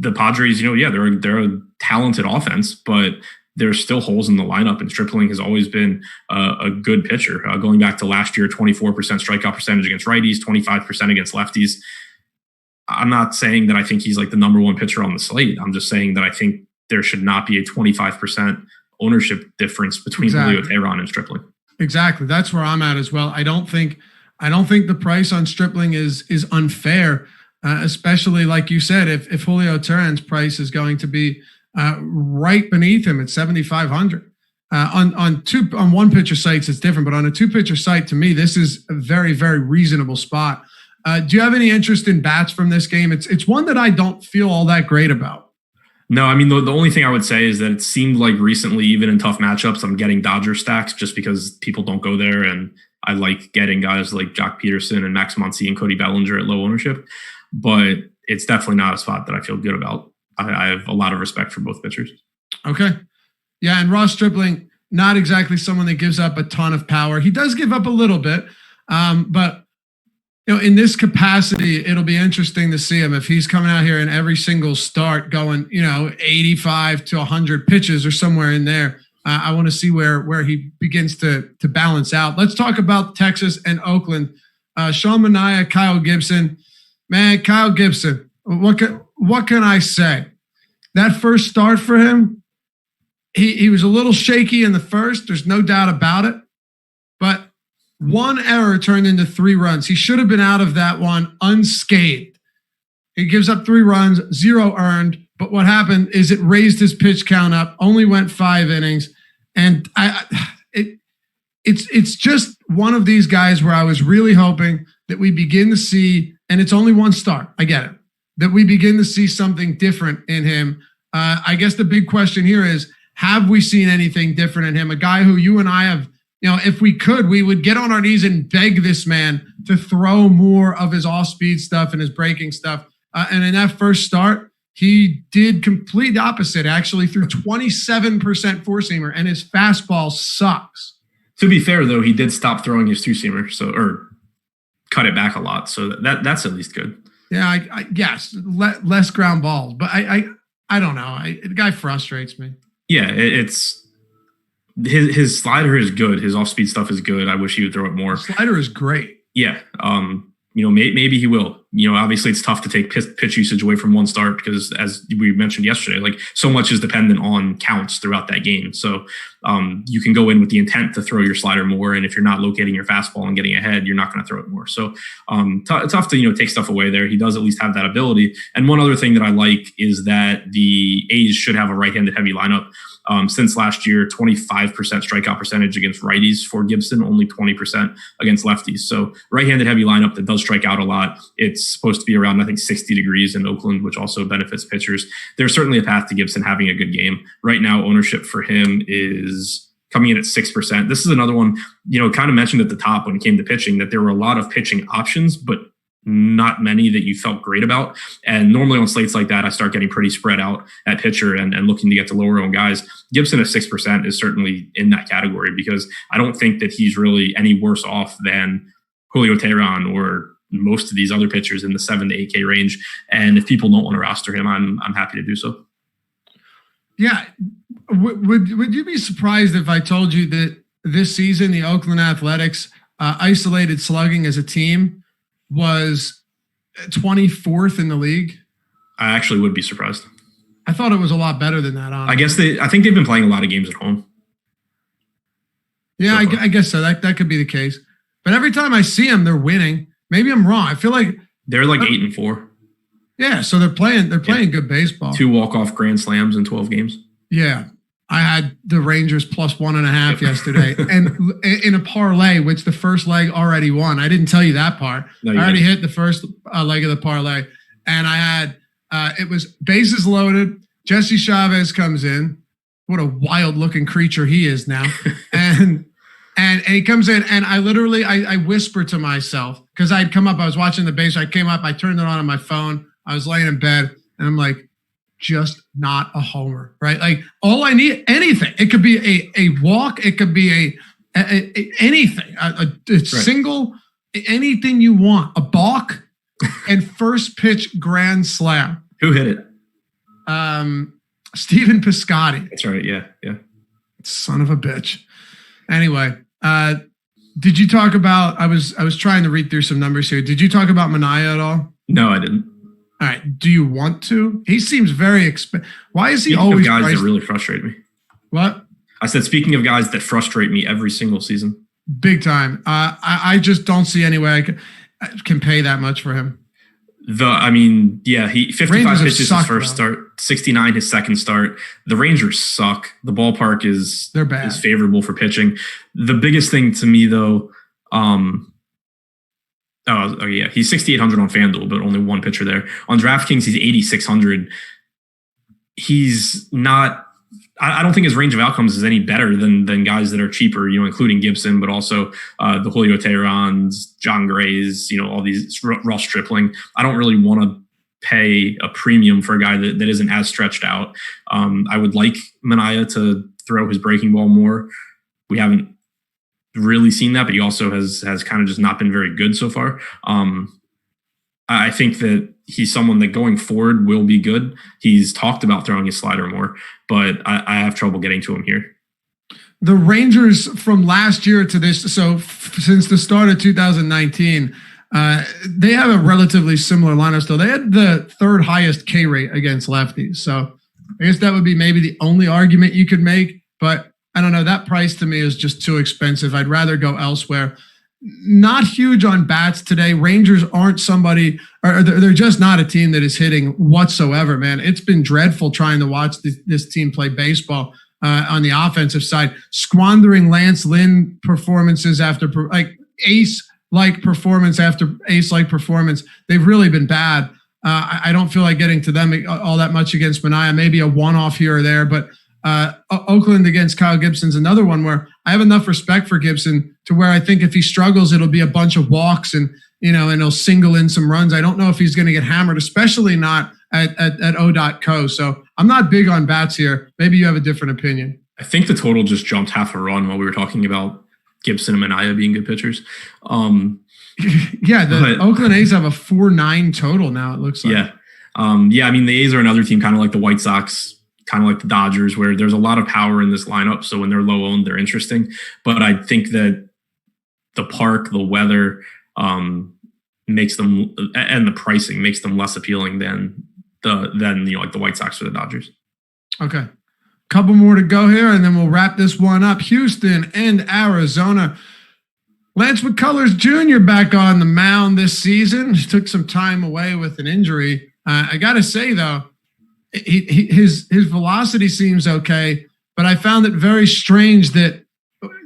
Speaker 2: The Padres, they're a talented offense, but there's still holes in the lineup, and Stripling has always been a good pitcher. Going back to last year, 24% strikeout percentage against righties, 25% against lefties. I'm not saying that I think he's like the number one pitcher on the slate. I'm just saying that I think there should not be a 25% ownership difference between Julio Teheran and Stripling.
Speaker 1: Exactly. That's where I'm at as well. I don't think the price on Stripling is unfair, especially like you said, if Julio Teheran's price is going to be right beneath him at 7,500. On one pitcher sites, it's different, but on a two pitcher site, to me, this is a very, very reasonable spot. Do you have any interest in bats from this game? It's one that I don't feel all that great about.
Speaker 2: No, I mean, the only thing I would say is that it seemed like recently, even in tough matchups, I'm getting Dodger stacks just because people don't go there. And I like getting guys like Jock Peterson and Max Muncy and Cody Bellinger at low ownership. But it's definitely not a spot that I feel good about. I have a lot of respect for both pitchers.
Speaker 1: Okay. Yeah, and Ross Stripling, not exactly someone that gives up a ton of power. He does give up a little bit, but in this capacity, it'll be interesting to see him if he's coming out here in every single start going, 85 to 100 pitches or somewhere in there. I want to see where he begins to balance out. Let's talk about Texas and Oakland. Sean Manaea, Kyle Gibson. Man, Kyle Gibson, what can I say? That first start for him, he was a little shaky in the first. There's no doubt about it. But one error turned into 3 runs. He should have been out of that one unscathed. He gives up 3 runs, 0 earned. But what happened is it raised his pitch count up, only went 5 innings. And it's just one of these guys where I was really hoping that we begin to see, and it's only one start, I get it, that we begin to see something different in him. I guess the big question here is, have we seen anything different in him? A guy who you and I have, if we could, we would get on our knees and beg this man to throw more of his off-speed stuff and his breaking stuff. And in that first start, he did complete opposite, actually threw 27% four-seamer, and his fastball sucks.
Speaker 2: To be fair, though, he did stop throwing his two-seamer, or cut it back a lot. So that's at least good.
Speaker 1: Yeah, yes, less ground balls. But I don't know. The guy frustrates me.
Speaker 2: Yeah, it's his slider is good. His off-speed stuff is good. I wish he would throw it more.
Speaker 1: Slider is great.
Speaker 2: Yeah. Maybe he will. Obviously it's tough to take pitch usage away from one start because, as we mentioned yesterday, like so much is dependent on counts throughout that game. So you can go in with the intent to throw your slider more, and if you're not locating your fastball and getting ahead, you're not going to throw it more. So tough to take stuff away there. He does at least have that ability. And one other thing that I like is that the A's should have a right-handed heavy lineup. Since last year, 25% strikeout percentage against righties for Gibson, only 20% against lefties. So right-handed heavy lineup that does strike out a lot. It's supposed to be around, I think, 60 degrees in Oakland, which also benefits pitchers. There's certainly a path to Gibson having a good game. Right now, ownership for him is coming in at 6%. This is another one, kind of mentioned at the top when it came to pitching that there were a lot of pitching options, but not many that you felt great about. And normally on slates like that, I start getting pretty spread out at pitcher and looking to get to lower owned guys. Gibson at 6% is certainly in that category because I don't think that he's really any worse off than Julio Teheran or most of these other pitchers in the 7 to 8K range. And if people don't want to roster him, I'm happy to do so.
Speaker 1: Yeah. Would you be surprised if I told you that this season, the Oakland Athletics isolated slugging as a team was 24th in the league?
Speaker 2: I actually would be surprised.
Speaker 1: I thought it was a lot better than that. Honestly.
Speaker 2: I think they've been playing a lot of games at home.
Speaker 1: Yeah, I guess so. That could be the case. But every time I see them, they're winning. Maybe I'm wrong. I feel like
Speaker 2: they're like 8-4.
Speaker 1: Yeah, so they're playing good baseball.
Speaker 2: 2 walk-off grand slams in 12 games.
Speaker 1: Yeah. I had the Rangers plus 1.5 yesterday, and in a parlay, which the first leg already won. I didn't tell you that part.
Speaker 2: No,
Speaker 1: I already hit the first leg of the parlay, and I had it was bases loaded. Jesse Chavez comes in. What a wild looking creature he is now, and he comes in, and I literally I whisper to myself because I'd come up. I was watching the base. I came up. I turned it on my phone. I was laying in bed, and I'm like, just not a homer, right? Like all I need, anything. It could be a walk. It could be a anything, a single, anything you want. A balk and first pitch grand slam.
Speaker 2: Who hit it?
Speaker 1: Stephen Piscotty.
Speaker 2: That's right. Yeah.
Speaker 1: Son of a bitch. Anyway, did you talk about? I was trying to read through some numbers here. Did you talk about Manaea at all?
Speaker 2: No, I didn't.
Speaker 1: All right. Do you want to? He seems very expensive. Why is he
Speaker 2: Speaking
Speaker 1: always
Speaker 2: of guys
Speaker 1: priced?
Speaker 2: that really frustrate me?
Speaker 1: What?
Speaker 2: I said, speaking of guys that frustrate me every single season.
Speaker 1: Big time. I just don't see any way I can pay that much for him.
Speaker 2: He 55
Speaker 1: Rangers
Speaker 2: pitches
Speaker 1: suck,
Speaker 2: his first
Speaker 1: though.
Speaker 2: start, 69 his second start. The Rangers suck. The ballpark
Speaker 1: They're bad.
Speaker 2: is favorable for pitching. The biggest thing to me though, he's 6,800 on FanDuel, but only one pitcher there. On DraftKings, he's 8,600. He's not. I don't think his range of outcomes is any better than guys that are cheaper, including Gibson, but also the Julio Teherans, John Grays, all these Ross Stripling. I don't really want to pay a premium for a guy that isn't as stretched out. I would like Manaea to throw his breaking ball more. We haven't really seen that, but he also has kind of just not been very good so far. I think that he's someone that going forward will be good. He's talked about throwing his slider more, but I have trouble getting to him here.
Speaker 1: The Rangers from last year to this, since the start of 2019, they have a relatively similar lineup still. They had the third highest K rate against lefties. So I guess that would be maybe the only argument you could make, but I don't know. That price to me is just too expensive. I'd rather go elsewhere. Not huge on bats today. Rangers aren't somebody, or they're just not a team that is hitting whatsoever, man. It's been dreadful trying to watch this team play baseball on the offensive side, squandering Lance Lynn performances after ace-like performance after ace-like performance. They've really been bad. I don't feel like getting to them all that much against Manaea, maybe a one-off here or there, but Oakland against Kyle Gibson's another one where I have enough respect for Gibson to where I think if he struggles, it'll be a bunch of walks and he'll single in some runs. I don't know if he's going to get hammered, especially not at O.co. So I'm not big on bats here. Maybe you have a different opinion.
Speaker 2: I think the total just jumped half a run while we were talking about Gibson and Manaea being good pitchers.
Speaker 1: The Oakland A's have a 4.9 total now, it looks like.
Speaker 2: Yeah. The A's are another team kind of like the White Sox, kind of like the Dodgers, where there's a lot of power in this lineup. So when they're low owned, they're interesting. But I think that the park, the weather makes them, and the pricing makes them less appealing than like the White Sox or the Dodgers.
Speaker 1: Okay. Couple more to go here, and then we'll wrap this one up. Houston and Arizona. Lance McCullers Jr. back on the mound this season. He took some time away with an injury. I got to say, though, his velocity seems okay, but I found it very strange that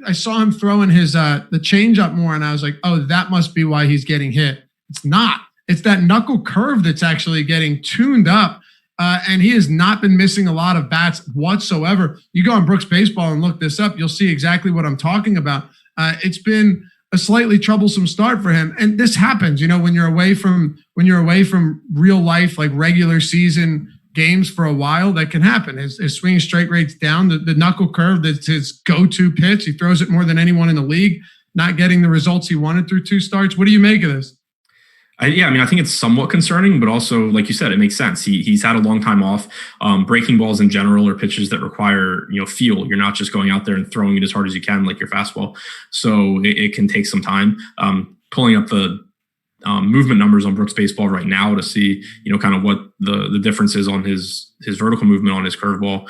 Speaker 1: I saw him throwing his the changeup more, and I was like, oh, that must be why he's getting hit. It's not. It's that knuckle curve that's actually getting tuned up, and he has not been missing a lot of bats whatsoever. You go on Brooks Baseball and look this up, you'll see exactly what I'm talking about. It's been a slightly troublesome start for him, and this happens, when you're away from real life, like regular season games for a while. That can happen. His swing strike rate's down. The knuckle curve, that's his go-to pitch. He throws it more than anyone in the league, not getting the results he wanted through 2 starts. What do you make of this?
Speaker 2: I think it's somewhat concerning, but also, like you said, it makes sense. He's had a long time off. Breaking balls in general are pitches that require, feel. You're not just going out there and throwing it as hard as you can, like your fastball. So it can take some time. Pulling up the movement numbers on Brooks Baseball right now to see, kind of what the difference is on his vertical movement on his curveball.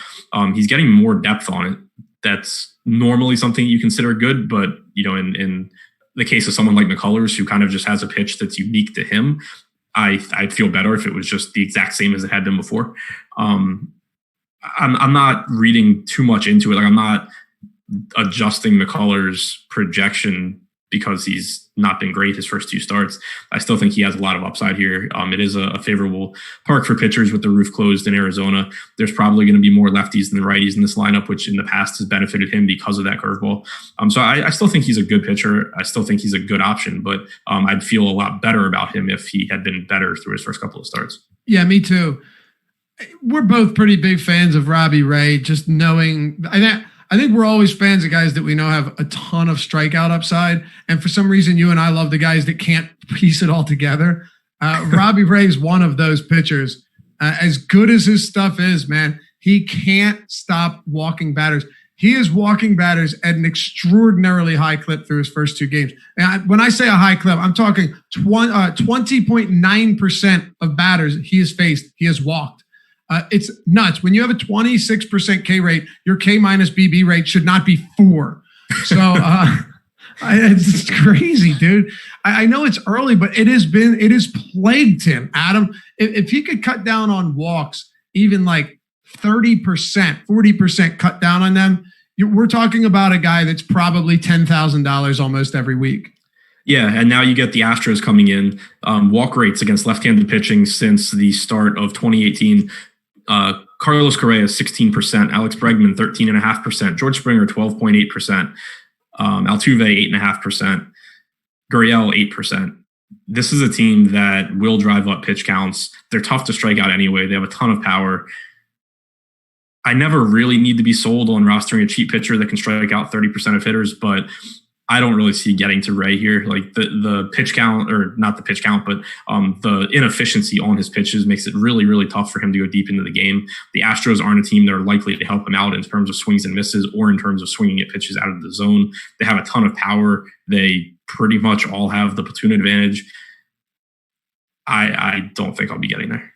Speaker 2: He's getting more depth on it. That's normally something you consider good, but in the case of someone like McCullers, who kind of just has a pitch that's unique to him, I'd feel better if it was just the exact same as it had been before. I'm not reading too much into it. Like, I'm not adjusting McCullers' projection because he's not been great his first 2 starts. I still think he has a lot of upside here. It is a favorable park for pitchers with the roof closed in Arizona. There's probably going to be more lefties than righties in this lineup, which in the past has benefited him because of that curveball. So I still think he's a good pitcher. I still think he's a good option, but I'd feel a lot better about him if he had been better through his first couple of starts. Yeah,
Speaker 1: me too. We're both pretty big fans of Robbie Ray, just knowing I think we're always fans of guys that we know have a ton of strikeout upside. And for some reason, you and I love the guys that can't piece it all together. Robbie Ray is one of those pitchers. As good as his stuff is, man, he can't stop walking batters. he is walking batters at an extraordinarily high clip through his first 2 games. And when I say a high clip, I'm talking 20.9% of batters he has faced, he has walked. It's nuts. When you have a 26% K rate, your K minus BB rate should not be 4. So it's crazy, dude. I know it's early, but it has plagued him. Adam, if he could cut down on walks, even like 30%, 40% cut down on them, we're talking about a guy that's probably $10,000 almost every week.
Speaker 2: Yeah, and now you get the Astros coming in. Walk rates against left-handed pitching since the start of 2018. Carlos Correa 16%, Alex Bregman 13.5%, George Springer 12.8%, Altuve 8.5%, Gurriel 8%. This is a team that will drive up pitch counts. They're tough to strike out anyway. They have a ton of power. I never really need to be sold on rostering a cheap pitcher that can strike out 30% of hitters, but I don't really see getting to Ray here. Like the pitch count, or not the pitch count, but the inefficiency on his pitches makes it really, really tough for him to go deep into the game. The Astros aren't a team that are likely to help him out in terms of swings and misses or in terms of swinging at pitches out of the zone. They have a ton of power. They pretty much all have the platoon advantage. I don't think I'll be getting there.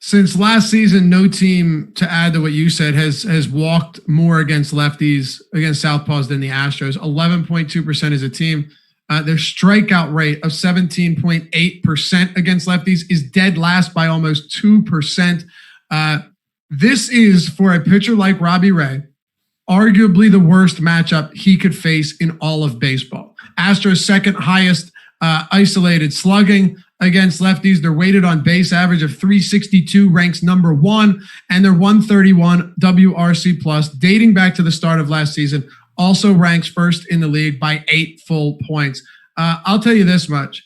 Speaker 1: Since last season, no team, to add to what you said, has walked more against lefties, against southpaws than the Astros. 11.2% as a team. Their strikeout rate of 17.8% against lefties is dead last by almost 2%. This is, for a pitcher like Robbie Ray, arguably the worst matchup he could face in all of baseball. Astros second highest isolated slugging against lefties. They're weighted on base average of 362, ranks number 1, and their 131 WRC plus dating back to the start of last season also ranks first in the league by 8 full points. I'll tell you this much.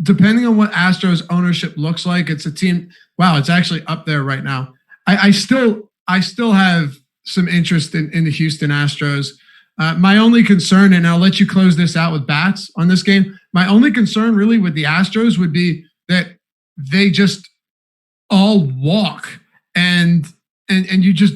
Speaker 1: Depending on what Astros ownership looks like, it's a team. Wow, it's actually up there right now. I still have some interest in the Houston Astros. My only concern, and I'll let you close this out with bats on this game. My only concern really with the Astros would be that they just all walk and you just,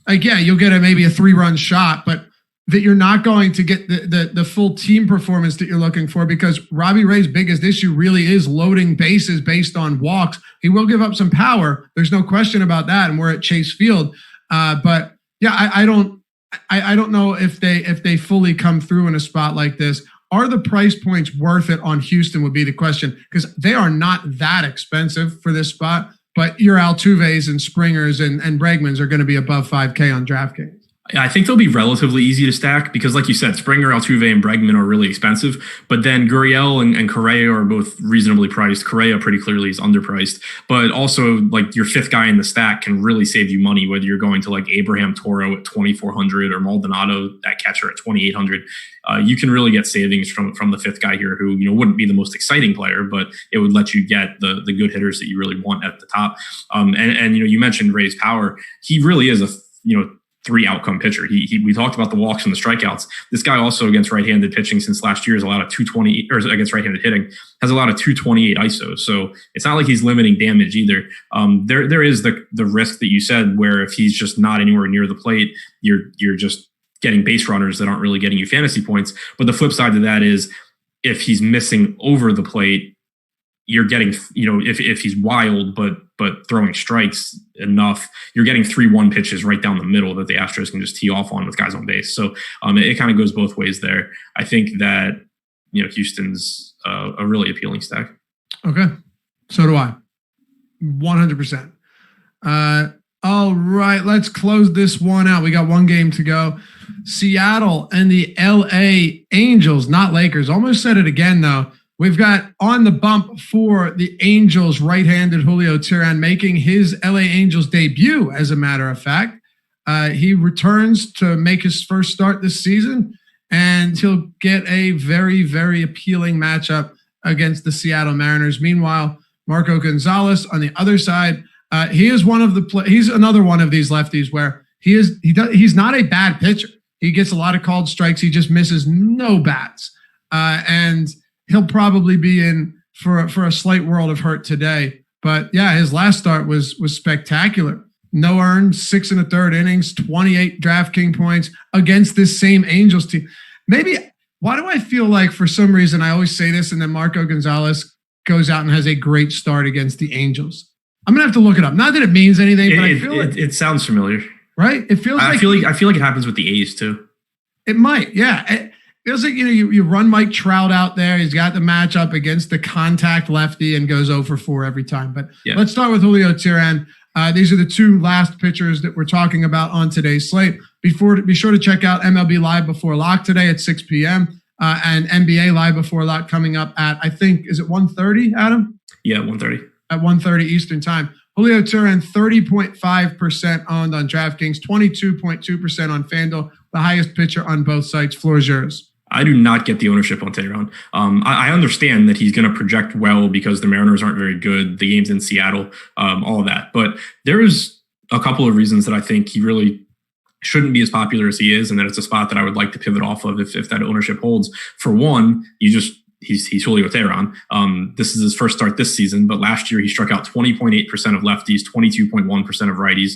Speaker 1: like, yeah, you'll get maybe a 3-run shot, but that you're not going to get the full team performance that you're looking for, because Robbie Ray's biggest issue really is loading bases based on walks. He will give up some power. There's no question about that. And we're at Chase Field. But yeah, I don't know if they fully come through in a spot like this. Are the price points worth it on Houston would be the question, because they are not that expensive for this spot, but your Altuves and Springers and Bregmans are going to be above 5K on DraftKings.
Speaker 2: I think they'll be relatively easy to stack because, like you said, Springer, Altuve, and Bregman are really expensive. But then Gurriel and Correa are both reasonably priced. Correa pretty clearly is underpriced. But also, like, your 5th guy in the stack can really save you money, whether you're going to like Abraham Toro at 2,400 or Maldonado, that catcher, at 2,800. You can really get savings from the 5th guy here, who, you know, wouldn't be the most exciting player, but it would let you get the good hitters that you really want at the top. And you know, you mentioned Ray's power. He really is a 3-outcome pitcher. We talked about the walks and the strikeouts. This guy also, against right-handed pitching since last year, has a lot of 220, or against right-handed hitting, has a lot of 228 ISO. So it's not like he's limiting damage either. There is the risk that you said, where if he's just not anywhere near the plate, you're just getting base runners that aren't really getting you fantasy points. But the flip side to that is, if he's missing over the plate, you're getting, you know, if he's wild but throwing strikes enough, you're getting 3-1 pitches right down the middle that the Astros can just tee off on with guys on base. So it kind of goes both ways there. I think that, you know, Houston's a really appealing stack.
Speaker 1: Okay, so do I. 100%. All right, let's close this one out. We got one game to go. Seattle and the LA Angels, not Lakers. Almost said it again though. We've got on the bump for the Angels right-handed Julio Teheran making his LA Angels debut, as a matter of fact. He returns to make his first start this season, and he'll get a very, very appealing matchup against the Seattle Mariners. Meanwhile, Marco Gonzalez on the other side, he's another one of these lefties where he's not a bad pitcher. He gets a lot of called strikes. He just misses no bats. And he'll probably be in for a slight world of hurt today. But yeah, his last start was spectacular. no earned, 6 1/3 innings, 28 DraftKings points against this same Angels team. Maybe, why do I feel like for some reason I always say this and then Marco Gonzalez goes out and has a great start against the Angels? I'm going to have to look it up. Not that it means anything, but I feel
Speaker 2: it sounds familiar.
Speaker 1: Right? It feels
Speaker 2: I feel like it happens with the A's too.
Speaker 1: It might, yeah. It feels like, you run Mike Trout out there. He's got the matchup against the contact lefty and goes 0 for 4 every time. But let's start with Julio Loughran. These are the two last pitchers that we're talking about on today's slate. Be sure to check out MLB Live Before Lock today at 6 p.m. And NBA Live Before Lock coming up at, I think, is it 1:30, Adam?
Speaker 2: Yeah, 1:30.
Speaker 1: At 1:30 Eastern time. Julio Loughran, 30.5% owned on DraftKings, 22.2% on FanDuel, the highest pitcher on both sites. Floor is yours.
Speaker 2: I do not get the ownership on Tehran. I understand that he's going to project well because the Mariners aren't very good. The game's in Seattle, all of that. But there's a couple of reasons that I think he really shouldn't be as popular as he is, and that it's a spot that I would like to pivot off of if that ownership holds. For one, he's Julio Tehran. This is his first start this season, but last year he struck out 20.8% of lefties, 22.1% of righties.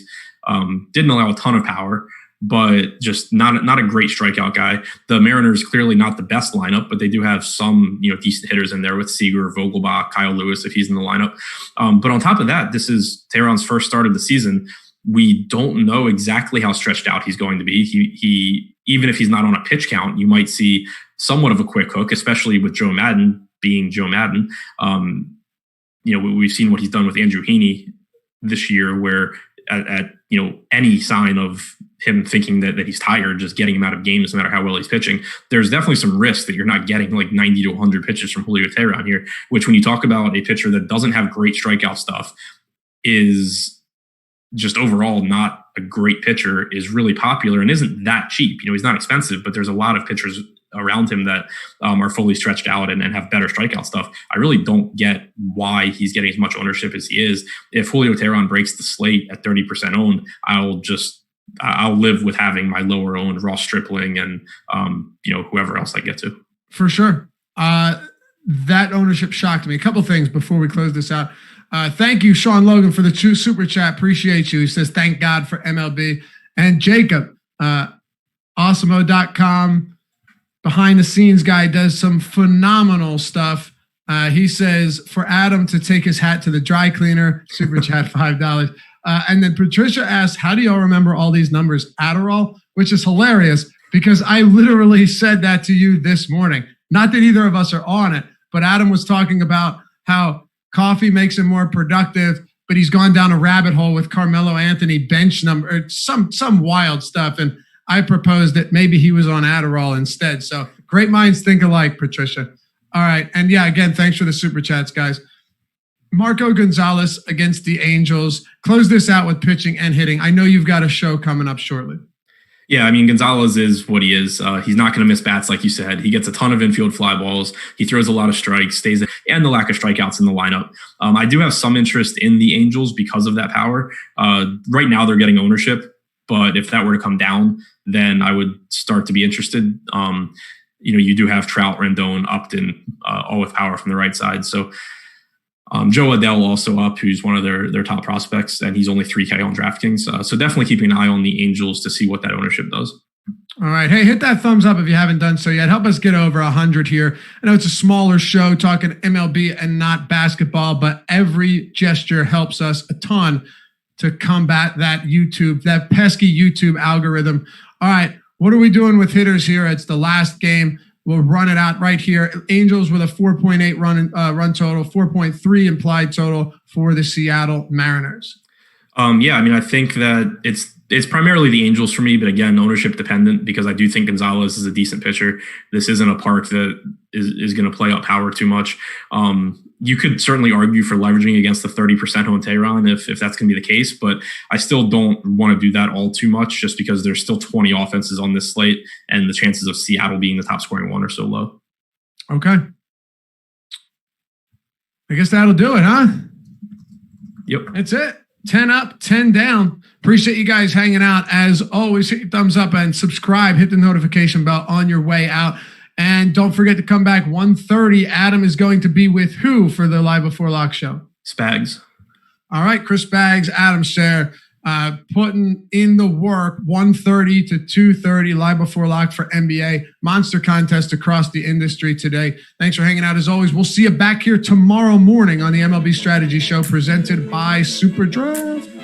Speaker 2: Didn't allow a ton of power, but just not a great strikeout guy. The Mariners clearly not the best lineup, but they do have some decent hitters in there with Seager, Vogelbach, Kyle Lewis if he's in the lineup. But on top of that, this is Tehran's first start of the season. We don't know exactly how stretched out he's going to be. He even if he's not on a pitch count, you might see somewhat of a quick hook, especially with Joe Madden being Joe Madden. We've seen what he's done with Andrew Heaney this year, where at any sign of him thinking that he's tired, just getting him out of games no matter how well he's pitching. There's definitely some risk that you're not getting like 90 to 100 pitches from Julio Tehran here, which when you talk about a pitcher that doesn't have great strikeout stuff, is just overall not a great pitcher, is really popular and isn't that cheap. He's not expensive, but there's a lot of pitchers around him that are fully stretched out and have better strikeout stuff. I really don't get why he's getting as much ownership as he is. If Julio Tehran breaks the slate at 30% owned, I'll live with having my lower owned Ross Stripling and whoever else I get to.
Speaker 1: For sure. That ownership shocked me. A couple things before we close this out. Thank you, Sean Logan, for the super chat. Appreciate you. He says, thank God for MLB. And Jacob, Awesemo.com, behind the scenes guy, does some phenomenal stuff. He says, for Adam to take his hat to the dry cleaner, super chat $5. And then Patricia asks, how do y'all remember all these numbers? Adderall, which is hilarious because I literally said that to you this morning. Not that either of us are on it, but Adam was talking about how coffee makes him more productive, but he's gone down a rabbit hole with Carmelo Anthony bench number, or some wild stuff. And I proposed that maybe he was on Adderall instead. So great minds think alike, Patricia. All right. And yeah, again, thanks for the super chats, guys. Marco Gonzalez against the Angels. Close this out with pitching and hitting. I know you've got a show coming up shortly.
Speaker 2: Yeah, I mean, Gonzalez is what he is. He's not going to miss bats, like you said. He gets a ton of infield fly balls. He throws a lot of strikes, stays in, and the lack of strikeouts in the lineup. I do have some interest in the Angels because of that power. Right now, they're getting ownership, but if that were to come down, then I would start to be interested. You do have Trout, Rendon, Upton, all with power from the right side. So Joe Adell also up, who's one of their top prospects, and he's only 3K on DraftKings. So definitely keeping an eye on the Angels to see what that ownership does.
Speaker 1: All right. Hey, hit that thumbs up if you haven't done so yet. Help us get over 100 here. I know it's a smaller show talking MLB and not basketball, but every gesture helps us a ton to combat that pesky YouTube algorithm. All right. What are we doing with hitters here? It's the last game. We'll run it out right here. Angels with a 4.8 run total, 4.3 implied total for the Seattle Mariners.
Speaker 2: I think that it's primarily the Angels for me, but again, ownership dependent because I do think Gonzalez is a decent pitcher. This isn't a park that is going to play up power too much. You could certainly argue for leveraging against the 30% on Tehran if that's going to be the case, but I still don't want to do that all too much just because there's still 20 offenses on this slate and the chances of Seattle being the top scoring one are so low.
Speaker 1: Okay. I guess that'll do it, huh?
Speaker 2: Yep.
Speaker 1: That's it. 10 up, 10 down. Appreciate you guys hanging out. As always, hit your thumbs up and subscribe. Hit the notification bell on your way out. And don't forget to come back 1:30. Adam is going to be with who for the Live Before Lock show?
Speaker 2: Spags.
Speaker 1: All right, Chris Spags, Adam Scherer. putting in the work. 1:30 to 2:30 live before lock for NBA. Monster contest across the industry today. Thanks for hanging out as always. We'll see you back here tomorrow morning on the MLB Strategy Show presented by SuperDraft.